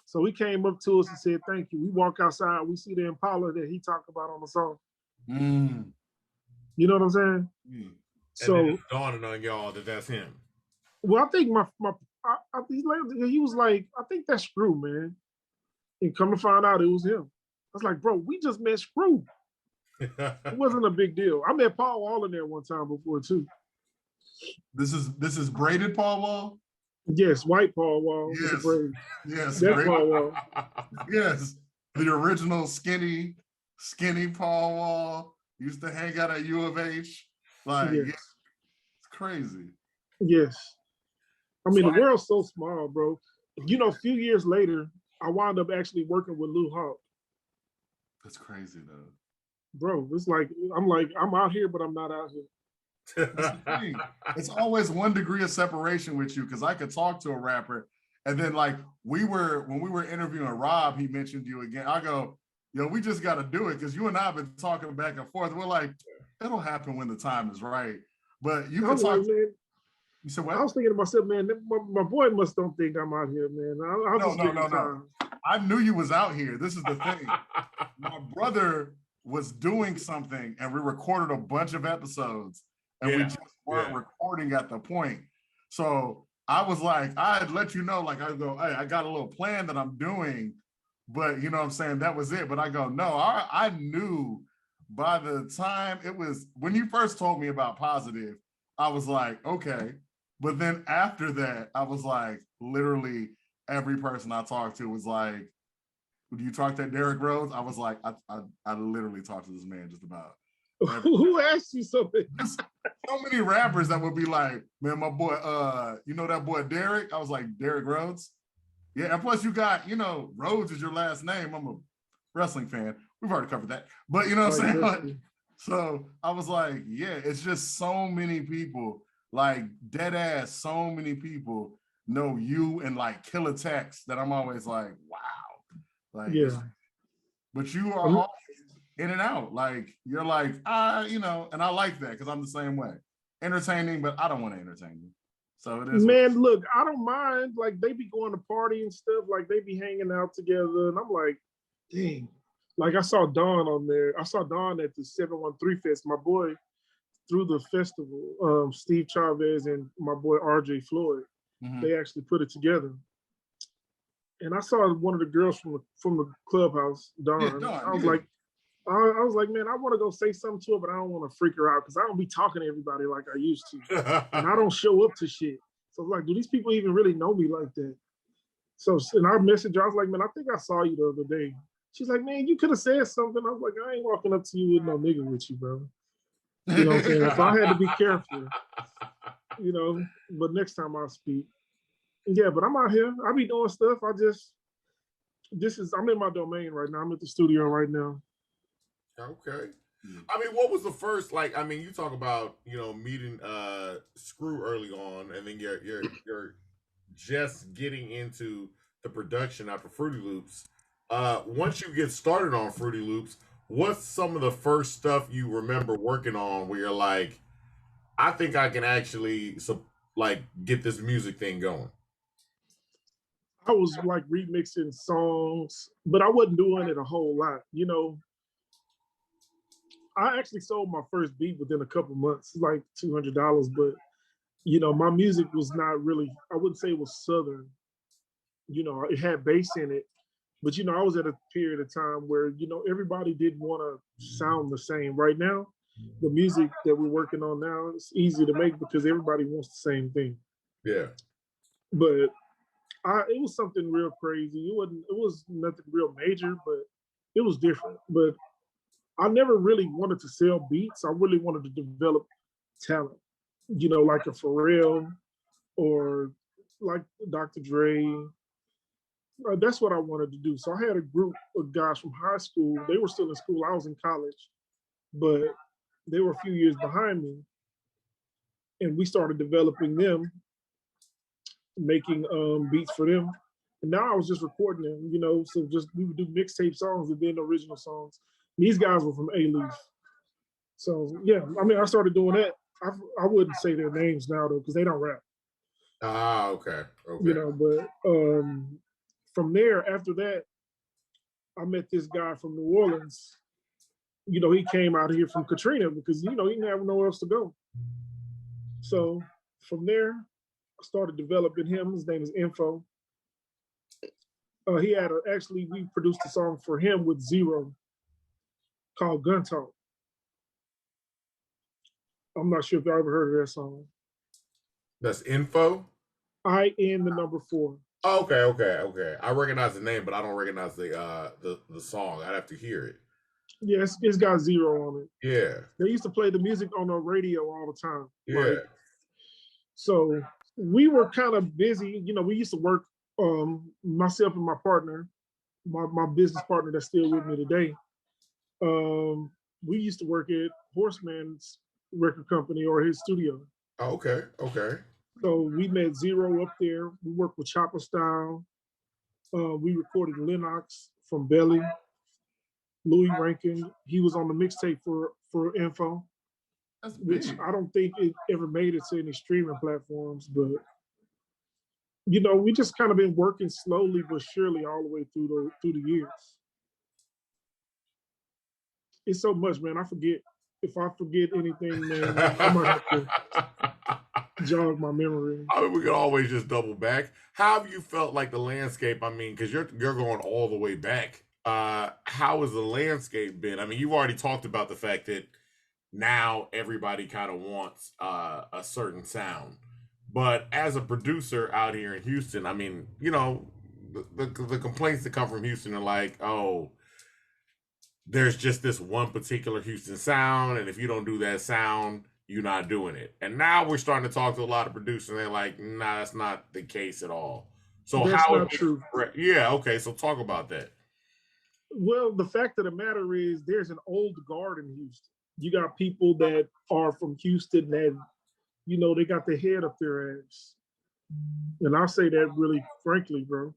So he came up to us and said, thank you. We walk outside, we see the Impala that he talked about on the song. Mm. You know what I'm saying? Mm. So and then it's dawning on y'all that that's him. Well, I think he was like, I think that's Screw, man. And come to find out it was him. I was like, bro, we just met Screw. It wasn't a big deal. I met Paul Wall in there one time before too. This is braided Paul Wall? Yes, white Paul Wall. Yes. Yes. That's Paul Wall. Yes. The original skinny Paul Wall. Used to hang out at U of H. Like, yes. Yeah, it's crazy. Yes. I mean, the world's so small, bro. You know, a few years later, I wound up actually working with Lou Hawk. That's crazy, though. Bro, it's like, I'm out here, but I'm not out here. That's the thing. It's always 1 degree of separation with you, because I could talk to a rapper, and then like when we were interviewing Rob, he mentioned you again. I go, yo, we just got to do it, because you and I have been talking back and forth. We're like, it'll happen when the time is right. But you can talk. Like, man, you said what? I was thinking to myself, man, my boy must don't think I'm out here, man. No. I knew you was out here. This is the thing. My brother was doing something, and we recorded a bunch of episodes, and we just weren't recording at the point. So I was like, I'd let you know, like I go, hey, I got a little plan that I'm doing, but you know what I'm saying, that was it. But I go, no, I knew by the time it was, when you first told me about Positive, I was like, okay. But then after that, I was like, literally every person I talked to was like, do you talk to Derryk Rhodes? I was like, I literally talked to this man just about. Who asked you something? So many rappers that would be like, man, my boy, you know that boy Derryk? I was like, Derryk Rhodes? Yeah, and plus you got, you know, Rhodes is your last name. I'm a wrestling fan. We've already covered that. But you know what I'm saying? Like, so I was like, yeah, it's just so many people, like dead ass, so many people know you and like Killer Text that I'm always like, wow. Like, yeah. But you are always in and out. Like, you're like, you know, and I like that because I'm the same way. Entertaining, but I don't want to entertain you. So it is. Man, look, I don't mind. Like, they be going to party and stuff. Like, they be hanging out together. And I'm like, dang. Like, I saw Don on there. I saw Don at the 713 Fest. My boy, through the festival, Steve Chavez and my boy RJ Floyd, they actually put it together. And I saw one of the girls from the clubhouse, Dawn. Yeah, Dawn, I was like, man, I want to go say something to her, but I don't want to freak her out because I don't be talking to everybody like I used to, and I don't show up to shit. So I was like, do these people even really know me like that? So, and I messaged her. I was like, man, I think I saw you the other day. She's like, man, you could have said something. I was like, I ain't walking up to you with no nigga with you, bro. You know what I'm saying? So I had to be careful, you know. But next time I'll speak. Yeah, but I'm out here. I be doing stuff. I'm in my domain right now. I'm at the studio right now. Okay. I mean, what was the first, like, I mean, you talk about, you know, meeting Screw early on, and then you're just getting into the production after Fruity Loops. Once you get started on Fruity Loops, what's some of the first stuff you remember working on where you're like, I think I can actually, like, get this music thing going? I was like remixing songs, but I wasn't doing it a whole lot. You know, I actually sold my first beat within a couple months, like $200. But you know, my music was not really. I wouldn't say it was Southern. You know, it had bass in it, But you know, I was at a period of time where, you know, everybody didn't want to sound the same. Right now, the music that we're working on now, it's easy to make because everybody wants the same thing. Yeah. But it was something real crazy. It was nothing real major, but it was different. But I never really wanted to sell beats. I really wanted to develop talent. You know, like a Pharrell or like Dr. Dre. That's what I wanted to do. So I had a group of guys from high school. They were still in school. I was in college, but they were a few years behind me. And we started developing them, making beats for them. And now I was just recording them, you know, so just we would do mixtape songs and then original songs. These guys were from A-Leaf. So yeah, I mean, I started doing that. I wouldn't say their names now though, because they don't rap. Ah, okay. You know, but from there, after that, I met this guy from New Orleans. You know, he came out here from Katrina because, you know, he didn't have nowhere else to go. So from there, I started developing him. His name is Info. He had actually, we produced a song for him with Zero called Gun Talk. I'm not sure if y'all ever heard of that song. That's Info? IN the number 4. Oh, okay. I recognize the name, but I don't recognize the song. I'd have to hear it. Yeah, it's got Zero on it. Yeah. They used to play the music on the radio all the time. Yeah. Like, so we were kind of busy. You know, we used to work, myself and my partner, my business partner that's still with me today. We used to work at Horseman's record company or his studio. Oh, okay. So we met Zero up there. We worked with Chopper Style. We recorded Lennox from Belly. Louis Rankin, he was on the mixtape for Info, which I don't think it ever made it to any streaming platforms. But you know, we just kind of been working slowly but surely all the way through the years. It's so much, man. I forget. If I forget anything, man, I might have to jog my memory. I mean, we could always just double back. How have you felt like the landscape? I mean, because you're going all the way back. How has the landscape been? I mean, you've already talked about the fact that now everybody kind of wants a certain sound. But as a producer out here in Houston, I mean, you know, the complaints that come from Houston are like, oh, there's just this one particular Houston sound, and if you don't do that sound, you're not doing it. And now we're starting to talk to a lot of producers, and they're like, nah, that's not the case at all. So that's not true. Yeah, okay, so talk about that. Well, the fact of the matter is there's an old guard in Houston. You got people that are from Houston that, you know, they got their head up their ass. And I say that really frankly, bro.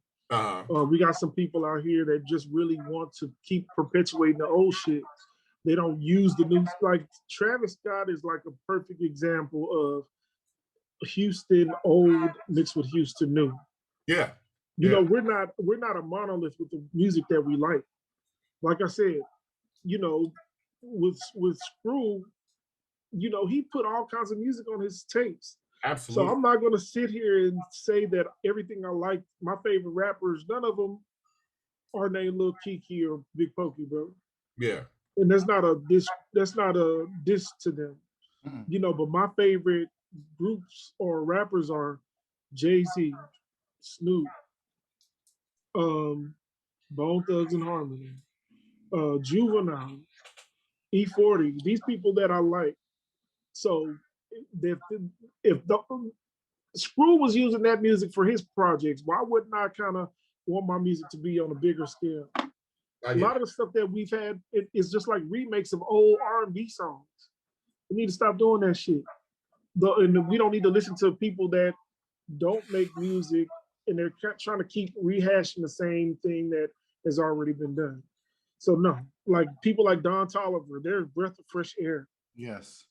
We got some people out here that just really want to keep perpetuating the old shit. They don't use the new, like Travis Scott is like a perfect example of Houston old mixed with Houston new. Yeah. You know, we're not a monolith with the music that we like. Like I said, you know, with Screw, you know, he put all kinds of music on his tapes. Absolutely. So I'm not going to sit here and say that everything I like, my favorite rappers, none of them are named Lil Kiki or Big Pokey, bro. Yeah. And that's not a diss to them. Mm-hmm. You know, but my favorite groups or rappers are Jay-Z, Snoop, Bone Thugs and Harmony, Juvenile, E40, these people that I like. So if Screw was using that music for his projects, why wouldn't I kind of want my music to be on a bigger scale? A lot of the stuff that we've had is just like remakes of old R&B songs. We need to stop doing that shit. And we don't need to listen to people that don't make music and they're trying to keep rehashing the same thing that has already been done. So no, like people like Don Toliver, they're a breath of fresh air. Yes.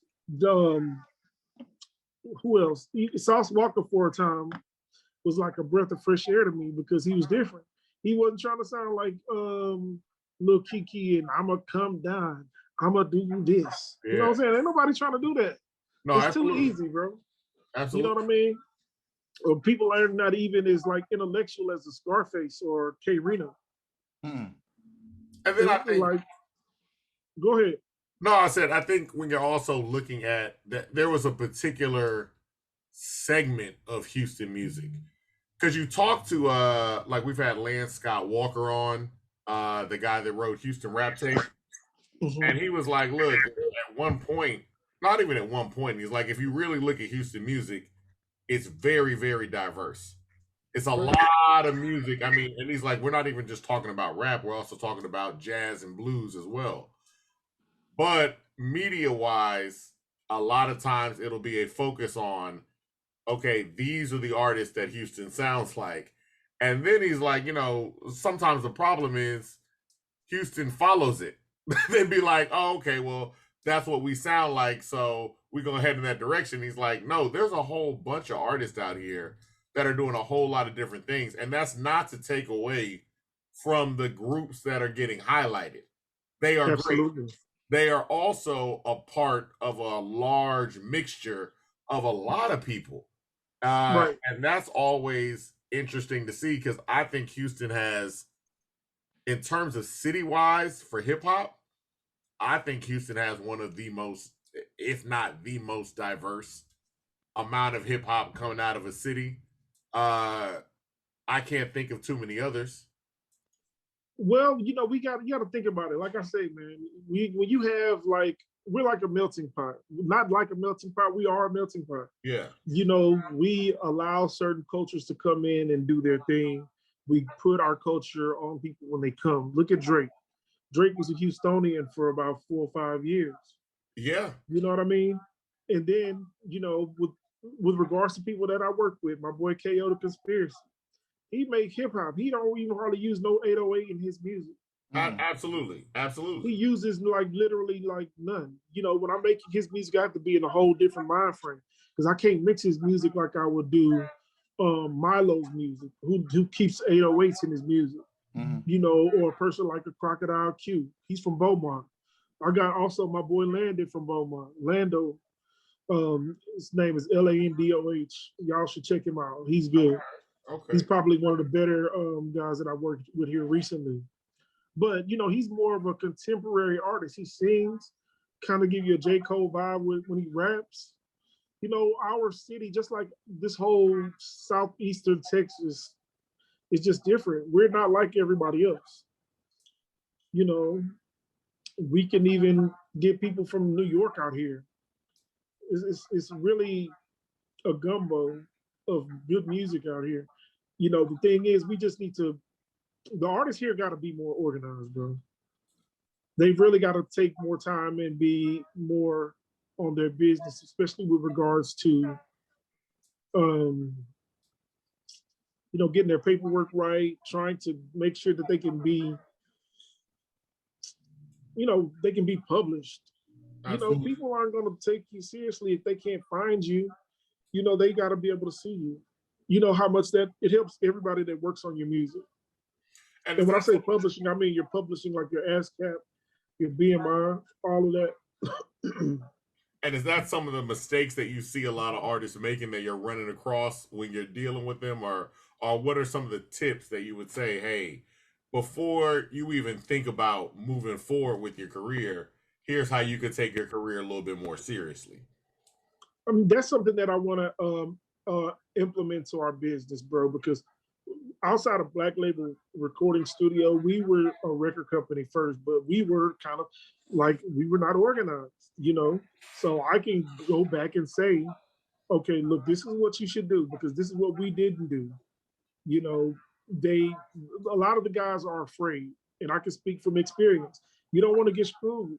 Who else? Sauce Walker for a time was like a breath of fresh air to me because he was different. He wasn't trying to sound like Lil Kiki and I'ma come down, I'ma do this. Yeah. You know what I'm saying? Ain't nobody trying to do that. No, it's absolutely. Too easy, bro. Absolutely. You know what I mean? Or people are not even as like intellectual as a Scarface or K Reno. And then I think, like, go ahead. No, I said I think when you're also looking at that, there was a particular segment of Houston music because you talk to like we've had Lance Scott Walker on, the guy that wrote Houston Rap Tape, and he was like, look, at one point, not even at one point, he's like, if you really look at Houston music, it's very, very diverse. It's a lot of music. I mean, and he's like, we're not even just talking about rap, we're also talking about jazz and blues as well. But media wise, a lot of times it'll be a focus on, okay, these are the artists that Houston sounds like. And then he's like, sometimes the problem is Houston follows it. They'd be like, oh, okay, well, that's what we sound like, so we're going to head in that direction. He's like, no, there's a whole bunch of artists out here that are doing a whole lot of different things. And that's not to take away from the groups that are getting highlighted. They are great. They are also a part of a large mixture of a lot of people. And that's always interesting to see because I think Houston has, in terms of city-wise for hip-hop, I think Houston has one of the most, if not the most diverse amount of hip-hop coming out of a city. I can't think of too many others. Well, you got to think about it. Like I say, man, when you have we're like a melting pot. Not like a melting pot. We are a melting pot. Yeah. We allow certain cultures to come in and do their thing. We put our culture on people when they come. Look at Drake. Drake was a Houstonian for about 4 or 5 years. Yeah. You know what I mean? And then, with regards to people that I work with, my boy KO the Conspiracy, he make hip hop. He don't even hardly use no 808 in his music. Absolutely. He uses literally none. When I'm making his music, I have to be in a whole different mind frame because I can't mix his music like I would do Milo's music, who keeps 808s in his music. Or a person like a Crocodile Q. He's from Beaumont. I got also my boy Landon from Beaumont. Lando, his name is Landoh. Y'all should check him out. He's good. Okay. He's probably one of the better guys that I worked with here recently. But, he's more of a contemporary artist. He sings, kind of give you a J. Cole vibe when he raps. Our city, just like this whole southeastern Texas, is just different. We're not like everybody else. We can even get people from New York out here. It's really a gumbo of good music out here. The thing is, we just need to, the artists here got to be more organized, bro. They've really got to take more time and be more on their business, especially with regards to, getting their paperwork right, trying to make sure that they can be, they can be published. Absolutely. People aren't going to take you seriously if they can't find you. They got to be able to see you. How much that it helps everybody that works on your music. And when I say publishing, I mean you're publishing like your ASCAP, your BMI, all of that. And is that some of the mistakes that you see a lot of artists making that you're running across when you're dealing with them, or what are some of the tips that you would say, hey, before you even think about moving forward with your career, here's how you could take your career a little bit more seriously? I mean, that's something that I want to implement to our business, bro, because outside of Black Label Recording Studio, we were a record company first, but we were kind of we were not organized, So I can go back and say, okay, look, this is what you should do because this is what we didn't do. A lot of the guys are afraid, and I can speak from experience. You don't want to get screwed,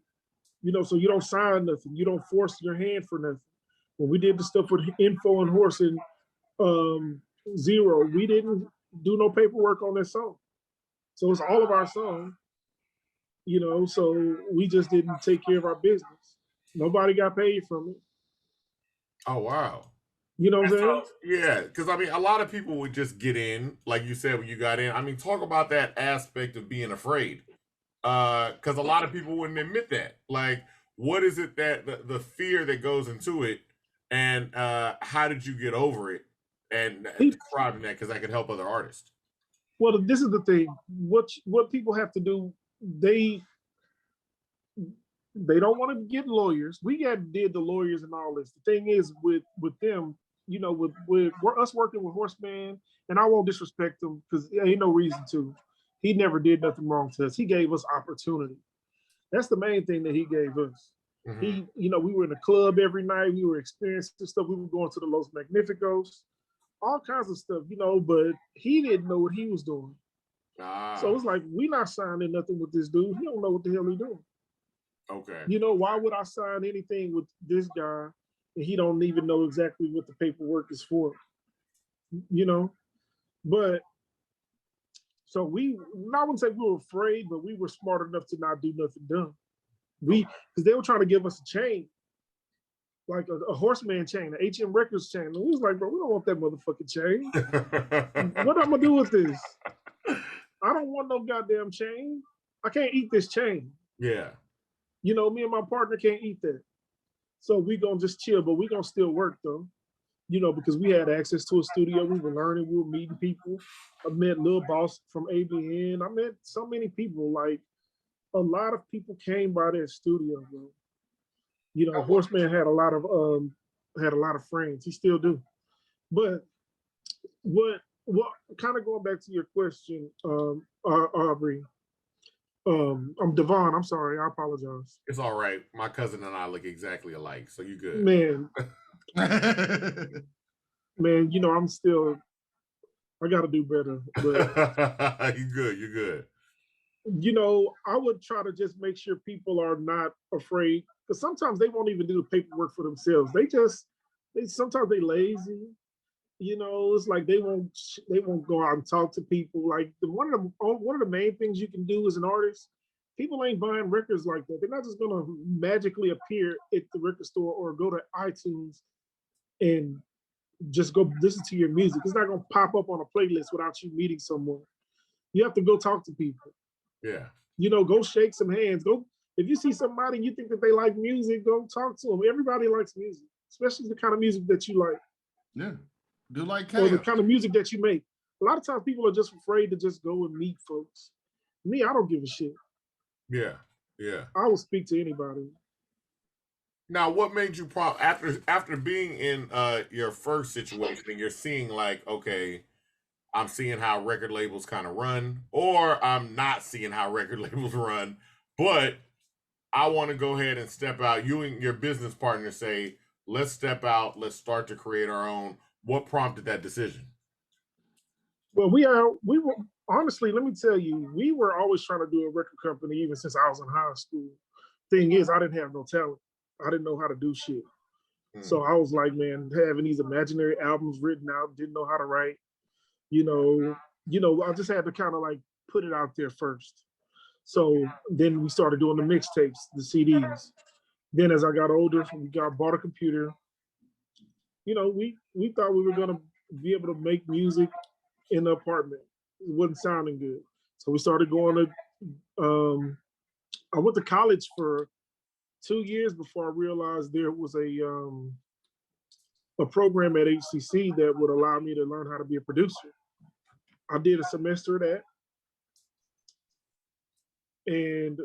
so you don't sign nothing. You don't force your hand for nothing. When we did the stuff with Info and Horse and Zero, we didn't do no paperwork on that song. So it's all of our song, so we just didn't take care of our business. Nobody got paid from it. Oh, wow. You know what I'm saying? Yeah, because I mean, a lot of people would just get in, like you said, when you got in. I mean, talk about that aspect of being afraid. Because a lot of people wouldn't admit that. Like, what is it that the fear that goes into it, and how did you get over it? And describing that because that could help other artists. Well, this is the thing. What people have to do, they don't want to get lawyers. We did the lawyers and all this. The thing is with them, you know, with us working with Horseman, and I won't disrespect him because ain't no reason to. He never did nothing wrong to us. He gave us opportunity. That's the main thing that he gave us. Mm-hmm. He, you know, we were in the club every night. We were experiencing stuff. We were going to the Los Magnificos, all kinds of stuff, you know, but he didn't know what he was doing. So it's like, we not signing nothing with this dude. He don't know what the hell he doing. Okay. You know, why would I sign anything with this guy and he don't even know exactly what the paperwork is for? You know, but so I wouldn't say we were afraid, but we were smart enough to not do nothing dumb. Because they were trying to give us a chain, like a Horseman chain, an HM Records chain. And we was like, bro, we don't want that motherfucking chain. What I'm gonna do with this? I don't want no goddamn chain. I can't eat this chain. Yeah. You know, me and my partner can't eat that. So we gonna just chill, but we gonna still work though. You know, because we had access to a studio. We were learning, we were meeting people. I met Lil Boss from ABN. I met so many people. Like, a lot of people came by that studio, bro. You know, Horseman had a lot of friends. He still do. But what kind of going back to your question, Aubrey. I'm Devon. I'm sorry. I apologize. It's all right. My cousin and I look exactly alike, so you good. Man. Man, you know, I got to do better. But you good. You're good. You know, I would try to just make sure people are not afraid, because sometimes they won't even do the paperwork for themselves. Sometimes they lazy. You know, it's like they won't go out and talk to people. Like one of the main things you can do as an artist, people ain't buying records like that. They're not just gonna magically appear at the record store or go to iTunes and just go listen to your music. It's not gonna pop up on a playlist without you meeting someone. You have to go talk to people. Yeah. You know, go shake some hands. Go, if you see somebody and you think that they like music, go talk to them. Everybody likes music, especially the kind of music that you like. Yeah. Do like chaos. Or the kind of music that you make. A lot of times people are just afraid to just go and meet folks. Me, I don't give a shit. Yeah. Yeah. I will speak to anybody. Now, what made you after being in your first situation and you're seeing like, okay, I'm seeing how record labels kind of run, or I'm not seeing how record labels run, but I want to go ahead and step out. You and your business partner say, let's step out, let's start to create our own. What prompted that decision? Well, we were honestly, let me tell you, we were always trying to do a record company even since I was in high school. Thing is, I didn't have no talent. I didn't know how to do shit. So I was like, man, having these imaginary albums written out, didn't know how to write. You know, I just had to kind of like put it out there first. So then we started doing the mixtapes, the CDs. Then as I got older, bought a computer. You know, we thought we were gonna be able to make music in the apartment. It wasn't sounding good. So we started going to, I went to college for 2 years before I realized there was a program at HCC that would allow me to learn how to be a producer. I did a semester of that. And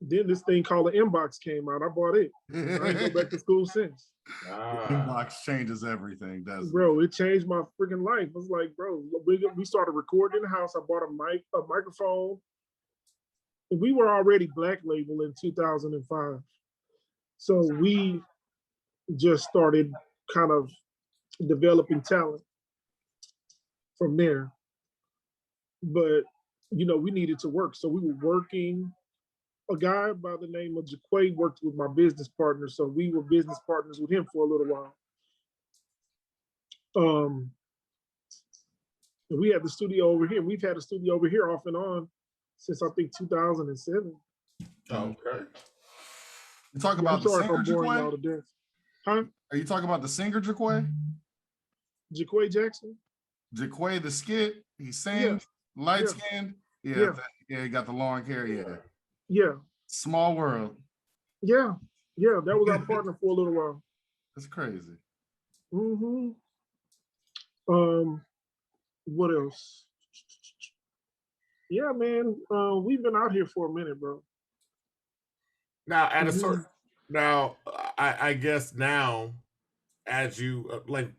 then this thing called the Inbox came out. I bought it. I didn't go back to school since. Inbox changes everything, doesn't it? Bro, it changed my freaking life. I was like, bro, we started recording in the house. I bought a microphone. And we were already Black Label in 2005. So we just started kind of developing talent from there. But, you know, we needed to work. So we were working. A guy by the name of Jaquay worked with my business partner. So we were business partners with him for a little while. We had the studio over here. We've had a studio over here off and on since I think 2007. Okay. You talk about the singer Jaquay? Huh? Are you talking about the singer Jaquay? Jaquay Jackson? Jaquay the skit. He sings, light skinned. Yeah, he got the long hair. Yeah. Yeah. Small world. Yeah. Yeah, that was our partner for a little while. That's crazy. Mm-hmm. What else? Yeah, man. We've been out here for a minute, bro. Now, at a certain, now, I guess now, as you like,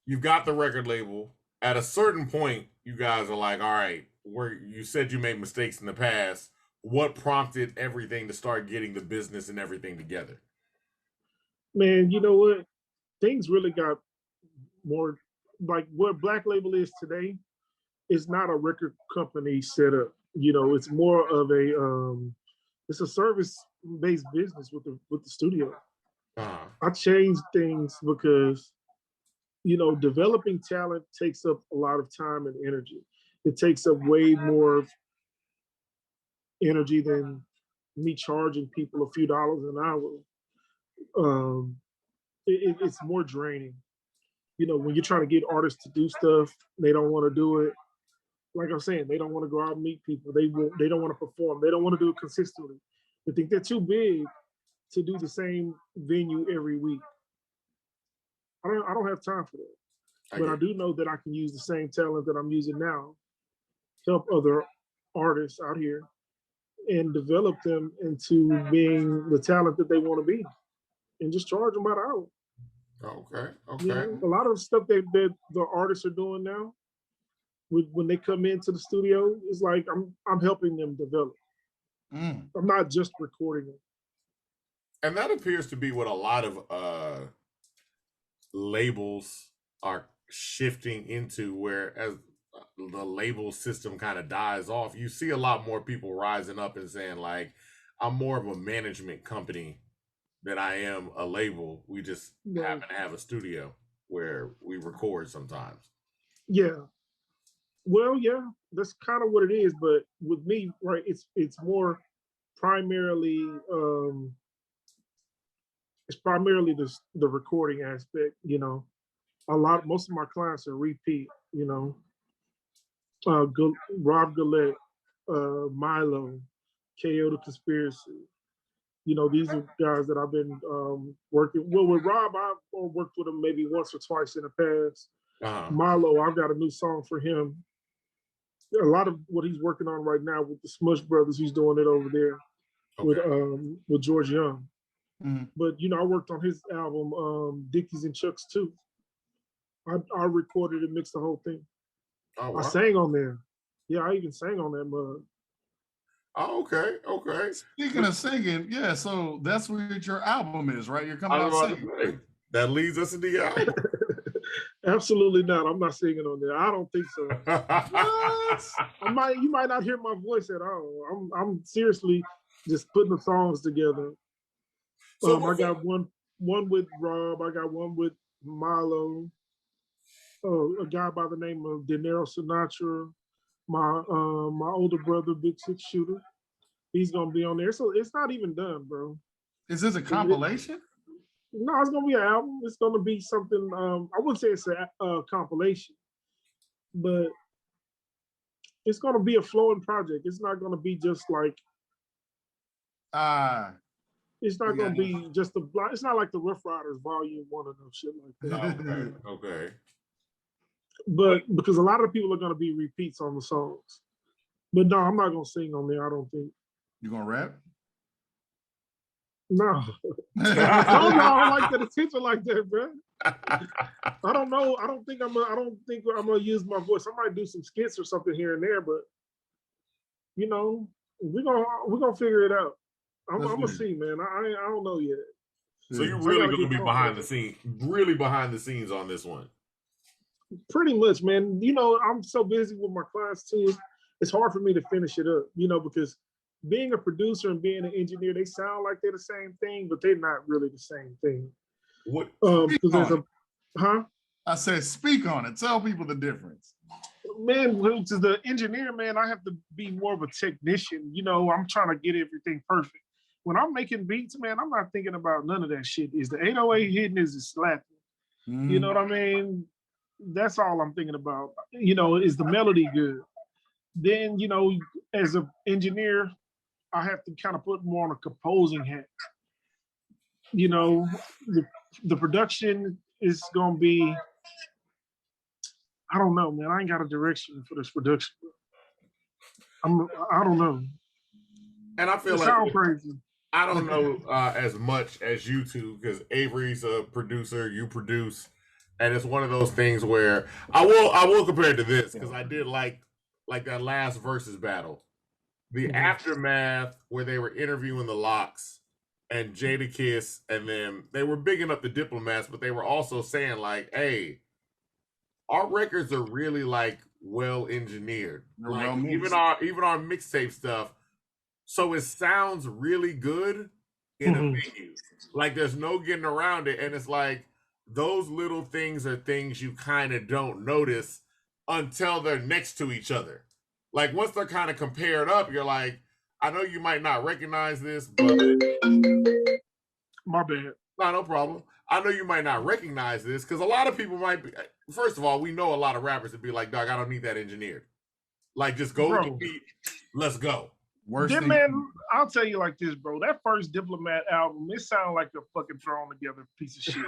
you've got the record label. At a certain point, you guys are like, all right, where you said you made mistakes in the past. What prompted everything to start getting the business and everything together? Man, you know what? Things really got more like what Black Label is today is not a record company setup. You know, it's more of a it's a service based business with the studio. Uh-huh. I changed things because you know developing talent takes up a lot of time and energy. It takes up way more energy than me charging people a few dollars an hour. Um, it's more draining. You know, when you're trying to get artists to do stuff, they don't want to do it. Like I'm saying, they don't want to go out and meet people. They don't want to perform. They don't want to do it consistently. They think they're too big to do the same venue every week. I don't have time for that. But I do know that I can use the same talent that I'm using now, help other artists out here and develop them into being the talent that they want to be and just charge them by the hour. Okay. You know, a lot of stuff that the artists are doing now, when they come into the studio, it's like I'm helping them develop. I'm not just recording them. And that appears to be what a lot of labels are shifting into, where as the label system kind of dies off, you see a lot more people rising up and saying, like, I'm more of a management company than I am a label. We just happen to have a studio where we record sometimes. Yeah. Well, yeah, that's kind of what it is. But with me, right, it's more primarily it's primarily the recording aspect. You know, most of my clients are repeat. You know, Rob Gillette, Milo, KO the Conspiracy. You know, these are guys that I've been working. Well, with Rob, I've worked with him maybe once or twice in the past. Milo, I've got a new song for him. A lot of what he's working on right now with the Smush Brothers, he's doing it over there with George Young. Mm-hmm. But you know, I worked on his album, Dickies and Chucks too. I recorded and mixed the whole thing. Oh, wow. I sang on there. Yeah, I even sang on that mug. Oh, okay. Speaking of singing, yeah, so that's what your album is, right? You're coming out singing. That leads us into your album. Absolutely not. I'm not singing on there. I don't think so. You might not hear my voice at all. I'm seriously just putting the songs together. So I got one with Rob. I got one with Milo. A guy by the name of Dinero Sinatra. My older brother, Big Six Shooter. He's gonna be on there. So it's not even done, bro. Is this a compilation? No, it's gonna be an album. It's gonna be something. I wouldn't say it's a compilation, but it's gonna be a flowing project. It's not gonna be just like. It's not gonna be just the. It's not like the Rough Riders Volume 1 or no shit like that. Okay. But because a lot of people are gonna be repeats on the songs, but no, I'm not gonna sing on there. I don't think. You gonna rap? No. I don't like the attention like that, bro. I don't know. I don't think I'm gonna use my voice. I might do some skits or something here and there, but you know, we're gonna figure it out. I'm gonna see, man. I don't know yet. So you're really gonna be behind the scenes on this one. Pretty much, man. You know, I'm so busy with my clients too. It's hard for me to finish it up, you know, because being a producer and being an engineer, they sound like they're the same thing, but they're not really the same thing. What? I said, speak on it. Tell people the difference. Man, to the engineer, man, I have to be more of a technician. You know, I'm trying to get everything perfect. When I'm making beats, man, I'm not thinking about none of that shit. Is the 808 hitting? Is it slapping? Mm. You know what I mean? That's all I'm thinking about. You know, is the melody good? Then, you know, as an engineer, I have to kind of put more on a composing hat. You know, the production is going to be, I don't know, man. I ain't got a direction for this production. I don't know. And I feel it like sound crazy. I don't know as much as you two because Avery's a producer, you produce, and it's one of those things where I will compare it to this because I did like that last versus battle, the aftermath where they were interviewing the Locks and Jadakiss, and then they were bigging up the Diplomats, but they were also saying like, "Hey, our records are really like well engineered, like even our mixtape stuff." So it sounds really good in a venue. Like there's no getting around it. And it's like those little things are things you kind of don't notice until they're next to each other. Like once they're kind of compared up, you're like, I know you might not recognize this, but my bad. No problem. I know you might not recognize this because a lot of people might be. First of all, we know a lot of rappers that be like, "Dog, I don't need that engineered. Like, just go with the beat. Let's go." Man, I'll tell you like this, bro. That first Diplomat album, it sounds like a fucking thrown together piece of shit.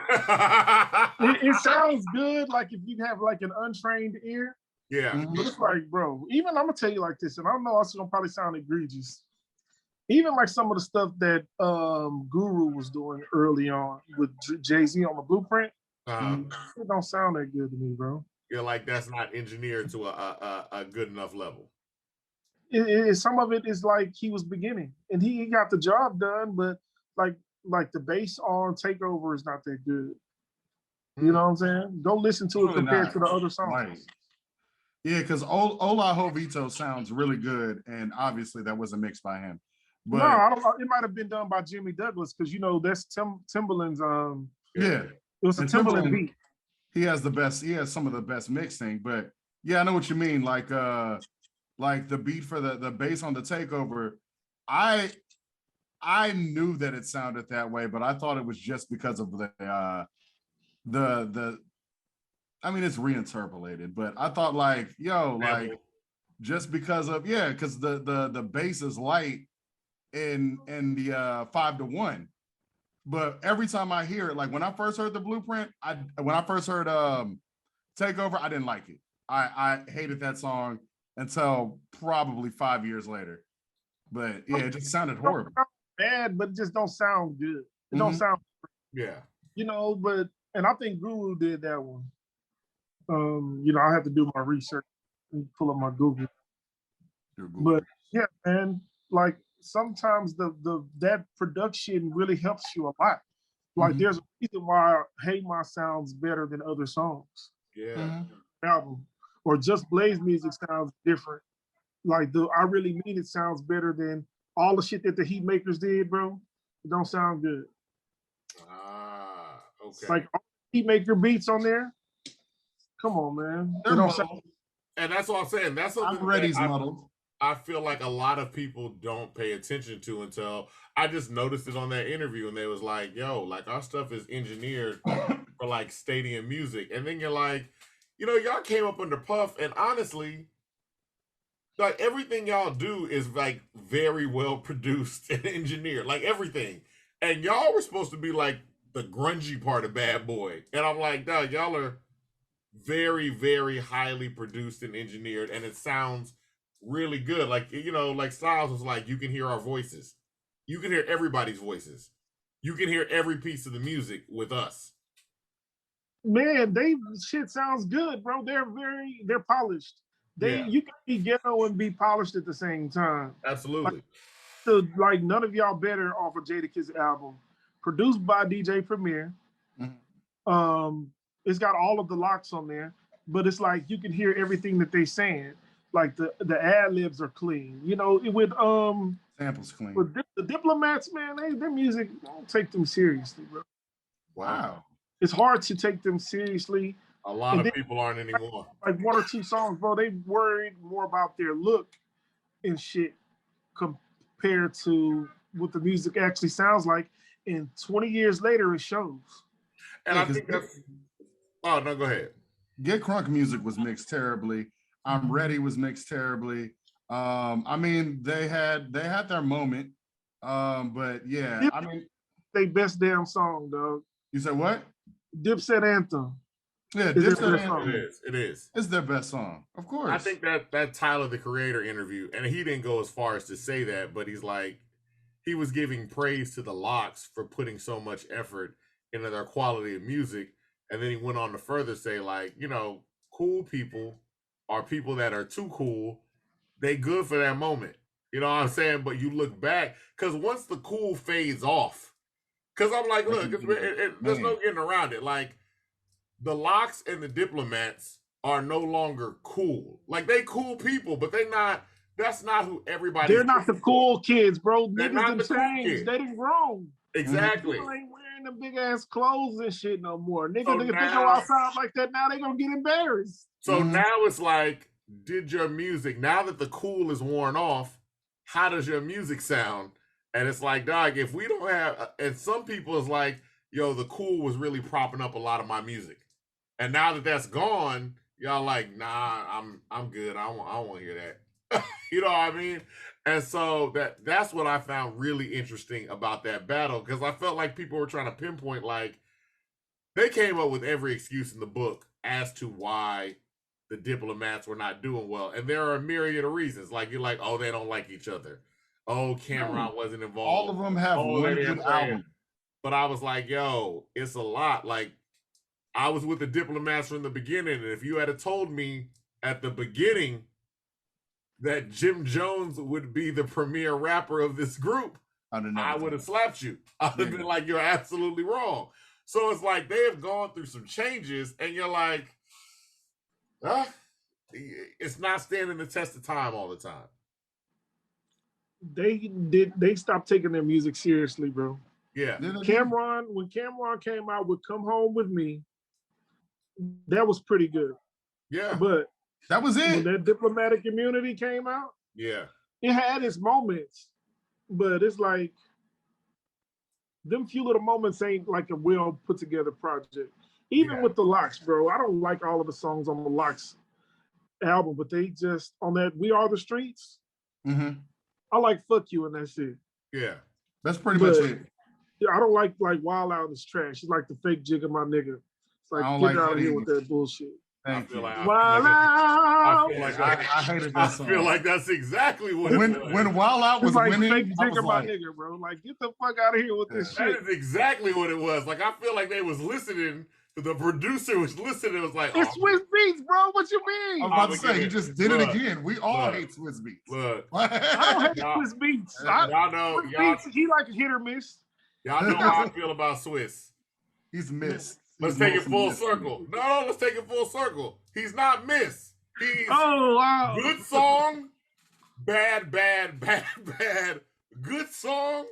it sounds good, like if you have like an untrained ear. Yeah. But it's like, bro, even I'm gonna tell you like this, and I know it's gonna probably sound egregious. Even like some of the stuff that Guru was doing early on with Jay-Z on the Blueprint, it don't sound that good to me, bro. You're like, that's not engineered to a good enough level. Some of it is like he was beginning and he got the job done, but like the bass on Takeover is not that good. You know what I'm saying? Go listen to it compared to the other songs. Right. Yeah, because Ola Jovito sounds really good, and obviously that wasn't mixed by him. But no, I don't know. It might have been done by Jimmy Douglas because that's Timbaland's. Yeah, it was a Timbaland beat. He has some of the best mixing, but yeah, I know what you mean. Like the beat for the bass on the Takeover, I knew that it sounded that way, but I thought it was just because of the I mean, it's reinterpolated, but I thought like, just because of because the bass is light in the 5-1. But every time I hear it, like when I first heard the Blueprint, when I first heard Takeover, I didn't like it. I hated that song until probably 5 years later. But yeah, it just sounded horrible. Bad, but it just don't sound good. It don't sound but and I think Guru did that one. I have to do my research and pull up my Google. But yeah, man, like sometimes that production really helps you a lot. Like there's a reason why Hey Ma sounds better than other songs. Yeah. Album. Or Just Blaze music sounds different. Like I Really Mean It sounds better than all the shit that the Heat Makers did, bro. It don't sound good. Okay. Like all the Heat Maker beats on there. Come on, man. They're muddled. And that's what I'm saying. That's something muddled. I feel like a lot of people don't pay attention to until I just noticed it on that interview, and they was like, "Yo, like our stuff is engineered for like stadium music," and then you're like, y'all came up under Puff, and honestly, like everything y'all do is like very well produced and engineered, like everything, and y'all were supposed to be like the grungy part of Bad Boy, and I'm like, dog, y'all are very, very highly produced and engineered, and it sounds really good. Like, like Styles was like, you can hear our voices. You can hear everybody's voices. You can hear every piece of the music with us. Man, shit sounds good, bro. They're polished. You can be ghetto and be polished at the same time. Absolutely. Like none of y'all better off of Jadakiss album. Produced by DJ Premier. It's got all of the locks on there, but it's like you can hear everything that they're saying. Like the ad libs are clean, with samples clean. With the Diplomats, man, their music, don't take them seriously, bro. Wow. It's hard to take them seriously. A lot of people aren't anymore. Like one or two songs, bro, they worried more about their look and shit compared to what the music actually sounds like. And 20 years later, it shows. And I think that's... Oh, no, go ahead. Get Crunk music was mixed terribly. I'm Ready was mixed terribly. I mean, they had their moment. But yeah, I mean, they best damn song, dog. You said what? Dipset Anthem. Yeah, Is Dips their That best Anthem. song. It is. It's their best song, of course. I think that Tyler the Creator interview, and he didn't go as far as to say that, but he's like, he was giving praise to the Lox for putting so much effort into their quality of music, and then he went on to further say, like, you know, cool people are people that are too cool. They good for that moment. You know what I'm saying? But you look back, because once the cool fades off, because I'm like, look, there's no getting around it. Like, the Lox and the Diplomats are no longer cool. Like, they cool people, but that's not who everybody. They're not the cool kids, bro. They're Niggas not done the cool changed. kids. They done grown. Exactly. People ain't wearing them big ass clothes and shit no more. Niggas, So they now, go outside like that now, they gonna get embarrassed. So now it's like, did your music, now that the cool is worn off, how does your music sound? And it's like, dog, if we don't have, and some people is like, yo, the cool was really propping up a lot of my music. And now that that's gone, y'all like, nah, I'm good. I don't want to hear that. You know what I mean? And so that's what I found really interesting about that battle, because I felt like people were trying to pinpoint, like, they came up with every excuse in the book as to why the Diplomats were not doing well. And there are a myriad of reasons. Like, you're like, oh, they don't like each other. Oh, Cameron wasn't involved. All of them have one good album. But I was like, yo, it's a lot. Like, I was with the Diplomats from the beginning, and if you had told me at the beginning that Jim Jones would be the premier rapper of this group, I would have slapped you. I would have been like, you're absolutely wrong. So it's like, they have gone through some changes, and you're like, it's not standing the test of time all the time. They stopped taking their music seriously, bro. Yeah. When Cameron came out with Come Home With Me, that was pretty good. Yeah. But that was it. When that Diplomatic Immunity came out, yeah, it had its moments, but it's like them few little moments ain't like a well put together project. Even with the Lox, bro, I don't like all of the songs on the Lox album, but they just on that We Are the Streets. I like Fuck You and that's it. Yeah, that's pretty much it. I don't like Wild Out is trash. It's like the fake jig of my nigga. It's like, get out of here with that bullshit. I feel like that's exactly what when Wild Out was like winning, fake jig of my nigga, bro. Like, get the fuck out of here with this shit. That is exactly what it was. Like, I feel like they was listening. The producer was listening. It was like, it's Swiss Beats, bro. What you mean? I was about to say, you just did it again. We all hate Swiss Beats. Look, I don't hate Swiss Beats. Y'all know, he like a hit or miss. Y'all know how I feel about Swiss. He's missed. Let's take it full circle. No, let's take it full circle. He's not miss. He's good song, bad. Good song,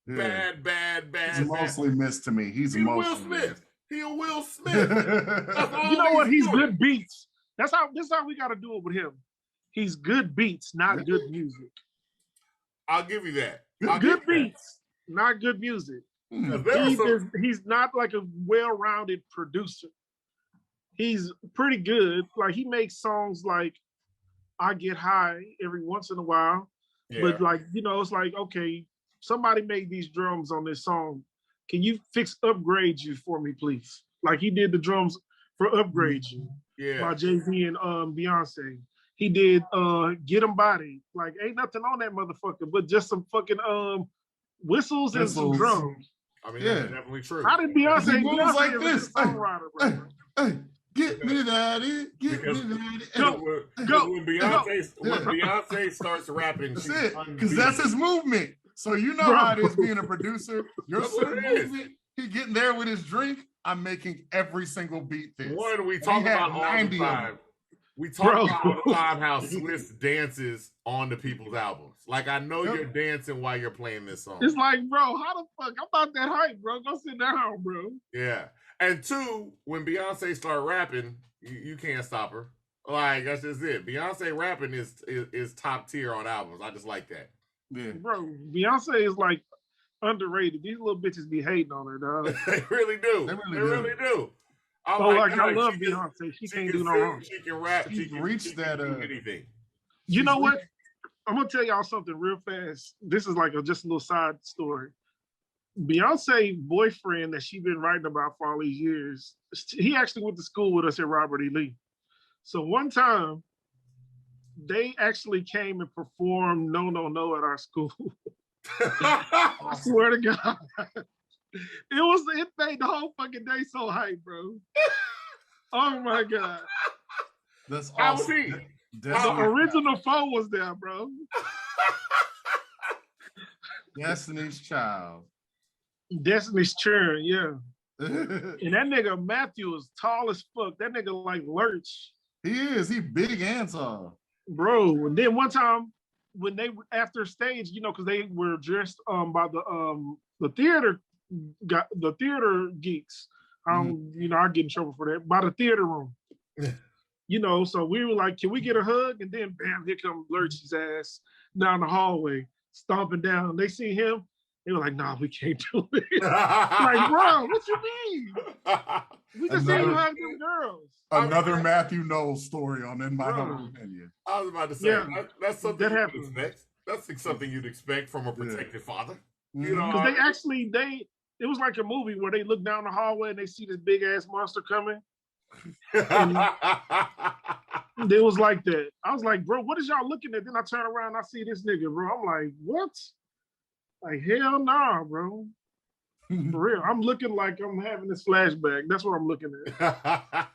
bad. He's mostly missed to me. He's mostly Will Smith. He a Will Smith. You know what? He's good beats. This is how we got to do it with him. He's good beats, not good music. I'll give you that. Good beats, not good music. He's not like a well-rounded producer. He's pretty good. Like, he makes songs like I Get High every once in a while. Yeah. But like, you know, it's like, okay, somebody made these drums on this song. Can you upgrade you for me, please? Like, he did the drums for Upgrade You by Jay-Z and Beyonce. He did Get 'Em Body. Like, ain't nothing on that motherfucker, but just some fucking whistles and some drums. I mean, that's definitely true. How did Beyonce moves like this? Songwriter, bro. Get me that. Go. When Beyonce starts rapping, that's it. Because that's his movement. So you know how it is being a producer. Your movement. He getting there with his drink. I'm making every single beat this. We talk about all the time. We talk about all the time how Swiss dances on the people's albums. Like, I know you're dancing while you're playing this song. It's like, bro, how the fuck? I'm not that hype, bro. Go sit down, bro. Yeah. And two, when Beyonce start rapping, you can't stop her. Like, that's just it. Beyonce rapping is top tier on albums. I just like that. Yeah. Bro, Beyonce is like underrated. These little bitches be hating on her, dog. They really do. They really do. I love Beyonce. She can't do no wrong. She can rap. She can reach that. Anything. You know what? I'm gonna tell y'all something real fast. This is like just a little side story. Beyonce boyfriend that she been writing about for all these years, he actually went to school with us at Robert E. Lee. So one time, they actually came and performed No, No, No at our school. I swear to God. It made the whole fucking day so hype, bro. Oh my God. That's awesome. The original phone was there, bro. Destiny's Child. Destiny's Children, yeah. And that nigga Matthew is tall as fuck. That nigga like Lurch. He is. He big and tall. Bro, and then one time when they after stage, you know, because they were dressed by the theater geeks. You know, I get in trouble for that. By the theater room. You know, so we were like, can we get a hug? And then bam, here comes Lurch's ass down the hallway, stomping down. And they see him, they were like, nah, we can't do it. Like, bro, what you mean? We just said you hug them girls. Another Matthew Knowles story on In My Humble Opinion. I was about to say, that's something that you'd expect. That's something you'd expect from a protected father. You know, because it was like a movie where they look down the hallway and they see this big ass monster coming. It was like that. I was like, bro, what is y'all looking at? Then I turn around and I see this nigga, bro. I'm like, what? Like, hell nah, bro. For real. I'm looking like I'm having this flashback. That's what I'm looking at.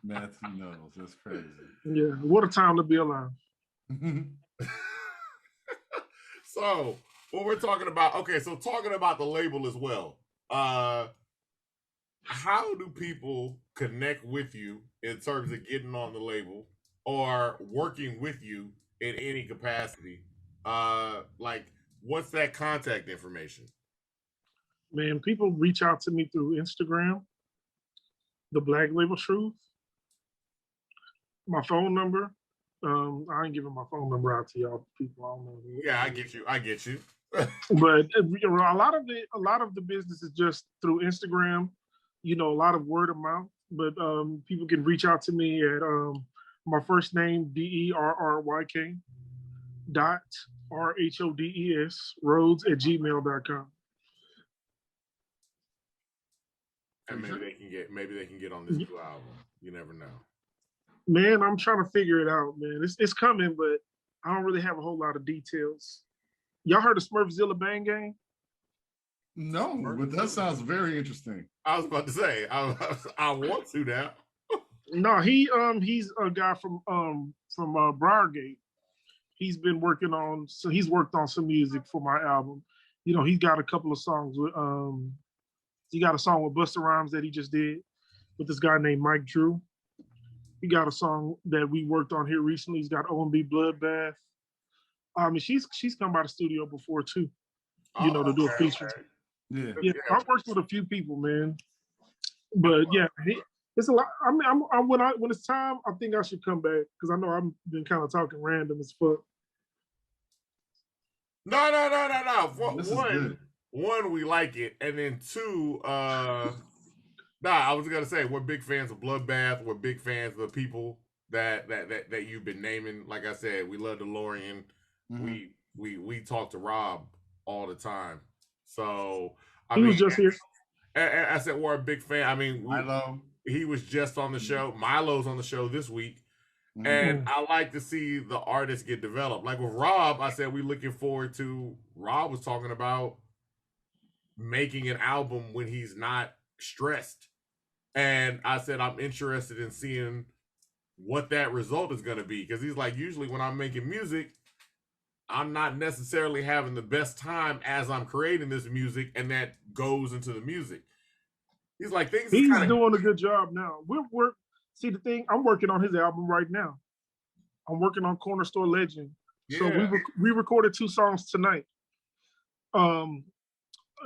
Matthew Knowles. That's crazy. Yeah. What a time to be alive. So, what we're talking about, so talking about the label as well. How do people connect with you in terms of getting on the label or working with you in any capacity? Like, what's that contact information? Man, people reach out to me through Instagram, the Black Label Truth, my phone number. I ain't giving my phone number out to y'all people. I don't know. Yeah, I get you. But a lot of the business is just through Instagram. You know, a lot of word of mouth. But people can reach out to me at my first name DERRYK .RHODES Rhodes@gmail.com. And maybe they can get on this new album. You never know. Man, I'm trying to figure it out, man. It's coming, but I don't really have a whole lot of details. Y'all heard of Smurfzilla Bang Gang? No, but that sounds very interesting. I was about to say, I want to now. No, he's a guy from Briargate. He's worked on some music for my album. You know, he's got a couple of songs with he got a song with Busta Rhymes that he just did with this guy named Mike Drew. He got a song that we worked on here recently. He's got O&B Bloodbath. I mean, she's come by the studio before too, you know, to do a feature. Okay. Yeah, I've worked with a few people, man. But yeah, it's a lot. I mean, when it's time, I think I should come back because I know I've been kind of talking random as fuck. No. One, we like it, and then two, I was gonna say we're big fans of Bloodbath. We're big fans of the people that you've been naming. Like I said, we love DeLorean. Mm-hmm. We talk to Rob all the time. So he was just here. And I said we're a big fan. I mean, Milo. He was just on the show. Milo's on the show this week. Mm-hmm. And I like to see the artists get developed. Like with Rob, I said we're looking forward to. Rob was talking about making an album when he's not stressed. And I said, I'm interested in seeing what that result is going to be. Because he's like, usually when I'm making music, I'm not necessarily having the best time as I'm creating this music, and that goes into the music. He's like, he's doing a good job now. See, the thing, I'm working on his album right now. I'm working on Corner Store Legend. Yeah. So we recorded 2 songs tonight.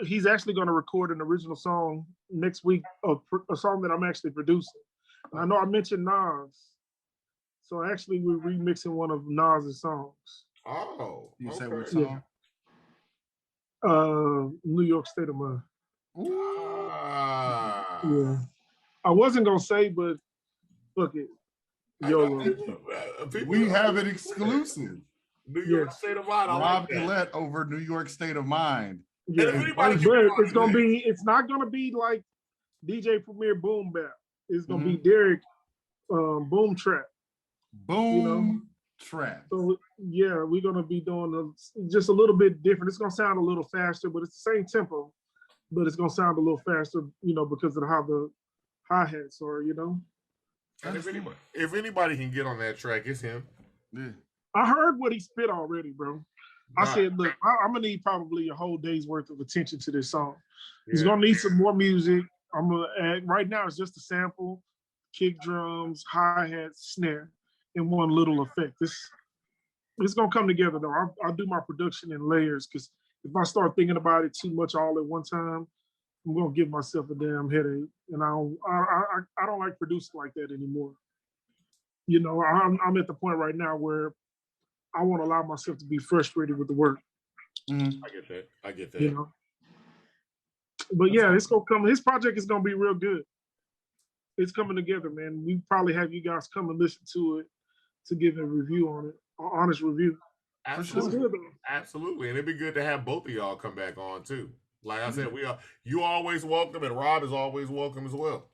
He's actually going to record an original song next week, a song that I'm actually producing. And I know I mentioned Nas. So actually we're remixing one of Nas's songs. Oh, you say what song? New York State of Mind. Yeah. I wasn't going to say, but fuck it. YOLO. We have it exclusive. New York State of Mind. Rob Gillette over New York State of Mind. Yeah, And if anybody but it's not gonna be like DJ Premier Boom Bap. It's gonna be Derryk Boom Trap. Boom Trap. So yeah, we're gonna be doing just a little bit different. It's gonna sound a little faster, but it's the same tempo, but it's gonna sound a little faster, because of how the hi-hats are, And if anybody can get on that track, it's him. Yeah. I heard what he spit already, bro. I said, look, I'm gonna need probably a whole day's worth of attention to this song. He's gonna need some more music. I'm gonna add, right now it's just a sample, kick drums, hi-hat, snare, and one little effect. It's gonna come together though. I'll do my production in layers because if I start thinking about it too much all at one time, I'm gonna give myself a damn headache. And I don't like producing like that anymore. I'm at the point right now where I won't allow myself to be frustrated with the work. I get that. But yeah, it's gonna come. His project is gonna be real good. It's coming together, man. We probably have you guys come and listen to it to give a review on it, an honest review. Absolutely. Absolutely. And it'd be good to have both of y'all come back on too. Like I said, you always welcome, and Rob is always welcome as well.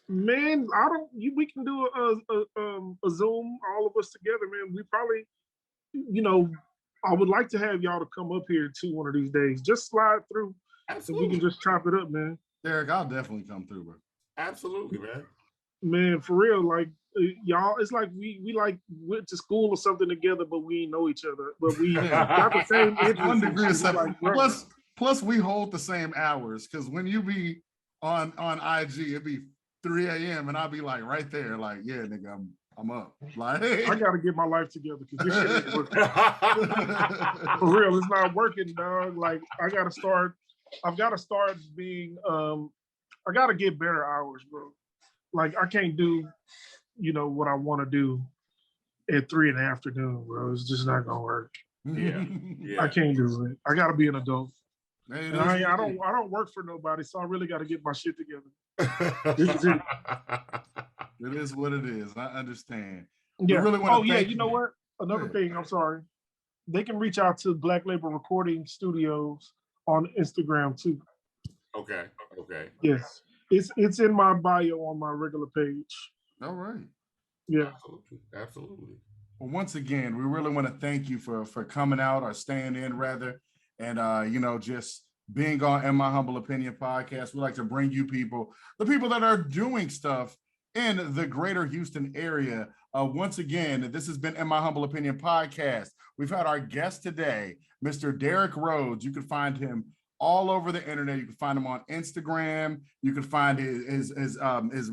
Man, we can do a Zoom, all of us together, man. We probably, I would like to have y'all to come up here too one of these days. Just slide through. Absolutely. And we can just chop it up, man. Derryk, I'll definitely come through, bro. Absolutely, man. Man, for real, like y'all, it's like we like went to school or something together, but we ain't know each other. But we got the same interests. 1 degree of separation. Plus, we hold the same hours because when you be on IG, it'd be 3 a.m. and I'll be like right there, like, yeah, nigga, I'm up. Like, I gotta get my life together because this shit ain't working. For real, it's not working, dog. Like I've got to start being I gotta get better hours, bro. Like I can't do, what I want to do at 3 in the afternoon, bro. It's just not gonna work. Yeah. I can't do it. I gotta be an adult. Hey, and I don't work for nobody, so I really gotta get my shit together. This is it. It is what it is. I understand. Yeah. You know what? Another thing, I'm sorry. They can reach out to Black Label Recording Studios on Instagram too. Okay. Yes. It's in my bio on my regular page. All right. Yeah. Absolutely. Well, once again, we really want to thank you for coming out or staying in rather, and just being on In My Humble Opinion podcast. We like to bring you the people that are doing stuff in the greater Houston area. Once again, this has been In My Humble Opinion podcast. We've had our guest today, Mr. Derryk Rhodes. You can find him all over the internet. You can find him on Instagram. You can find his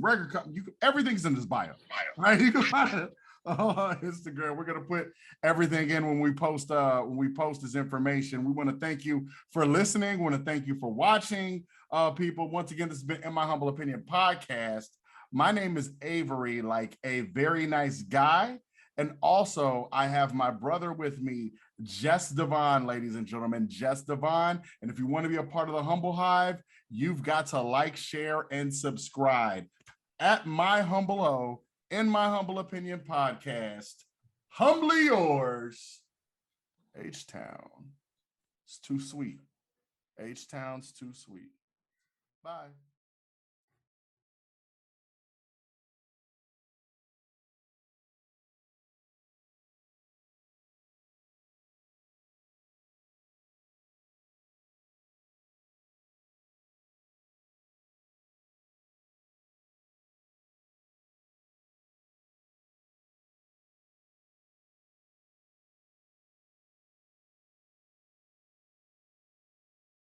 record. Everything's in his bio. Right? You can find it on Instagram. We're gonna put everything in when we post his information. We want to thank you for listening. We want to thank you for watching, people. Once again, this has been In My Humble Opinion podcast. My name is Avery, like a very nice guy. And also, I have my brother with me, Jess Devon, ladies and gentlemen, Jess Devon. And if you want to be a part of the Humble Hive, you've got to like, share, and subscribe at My Humble O, In My Humble Opinion podcast. Humbly yours, H-Town. It's too sweet. H-Town's too sweet. Bye.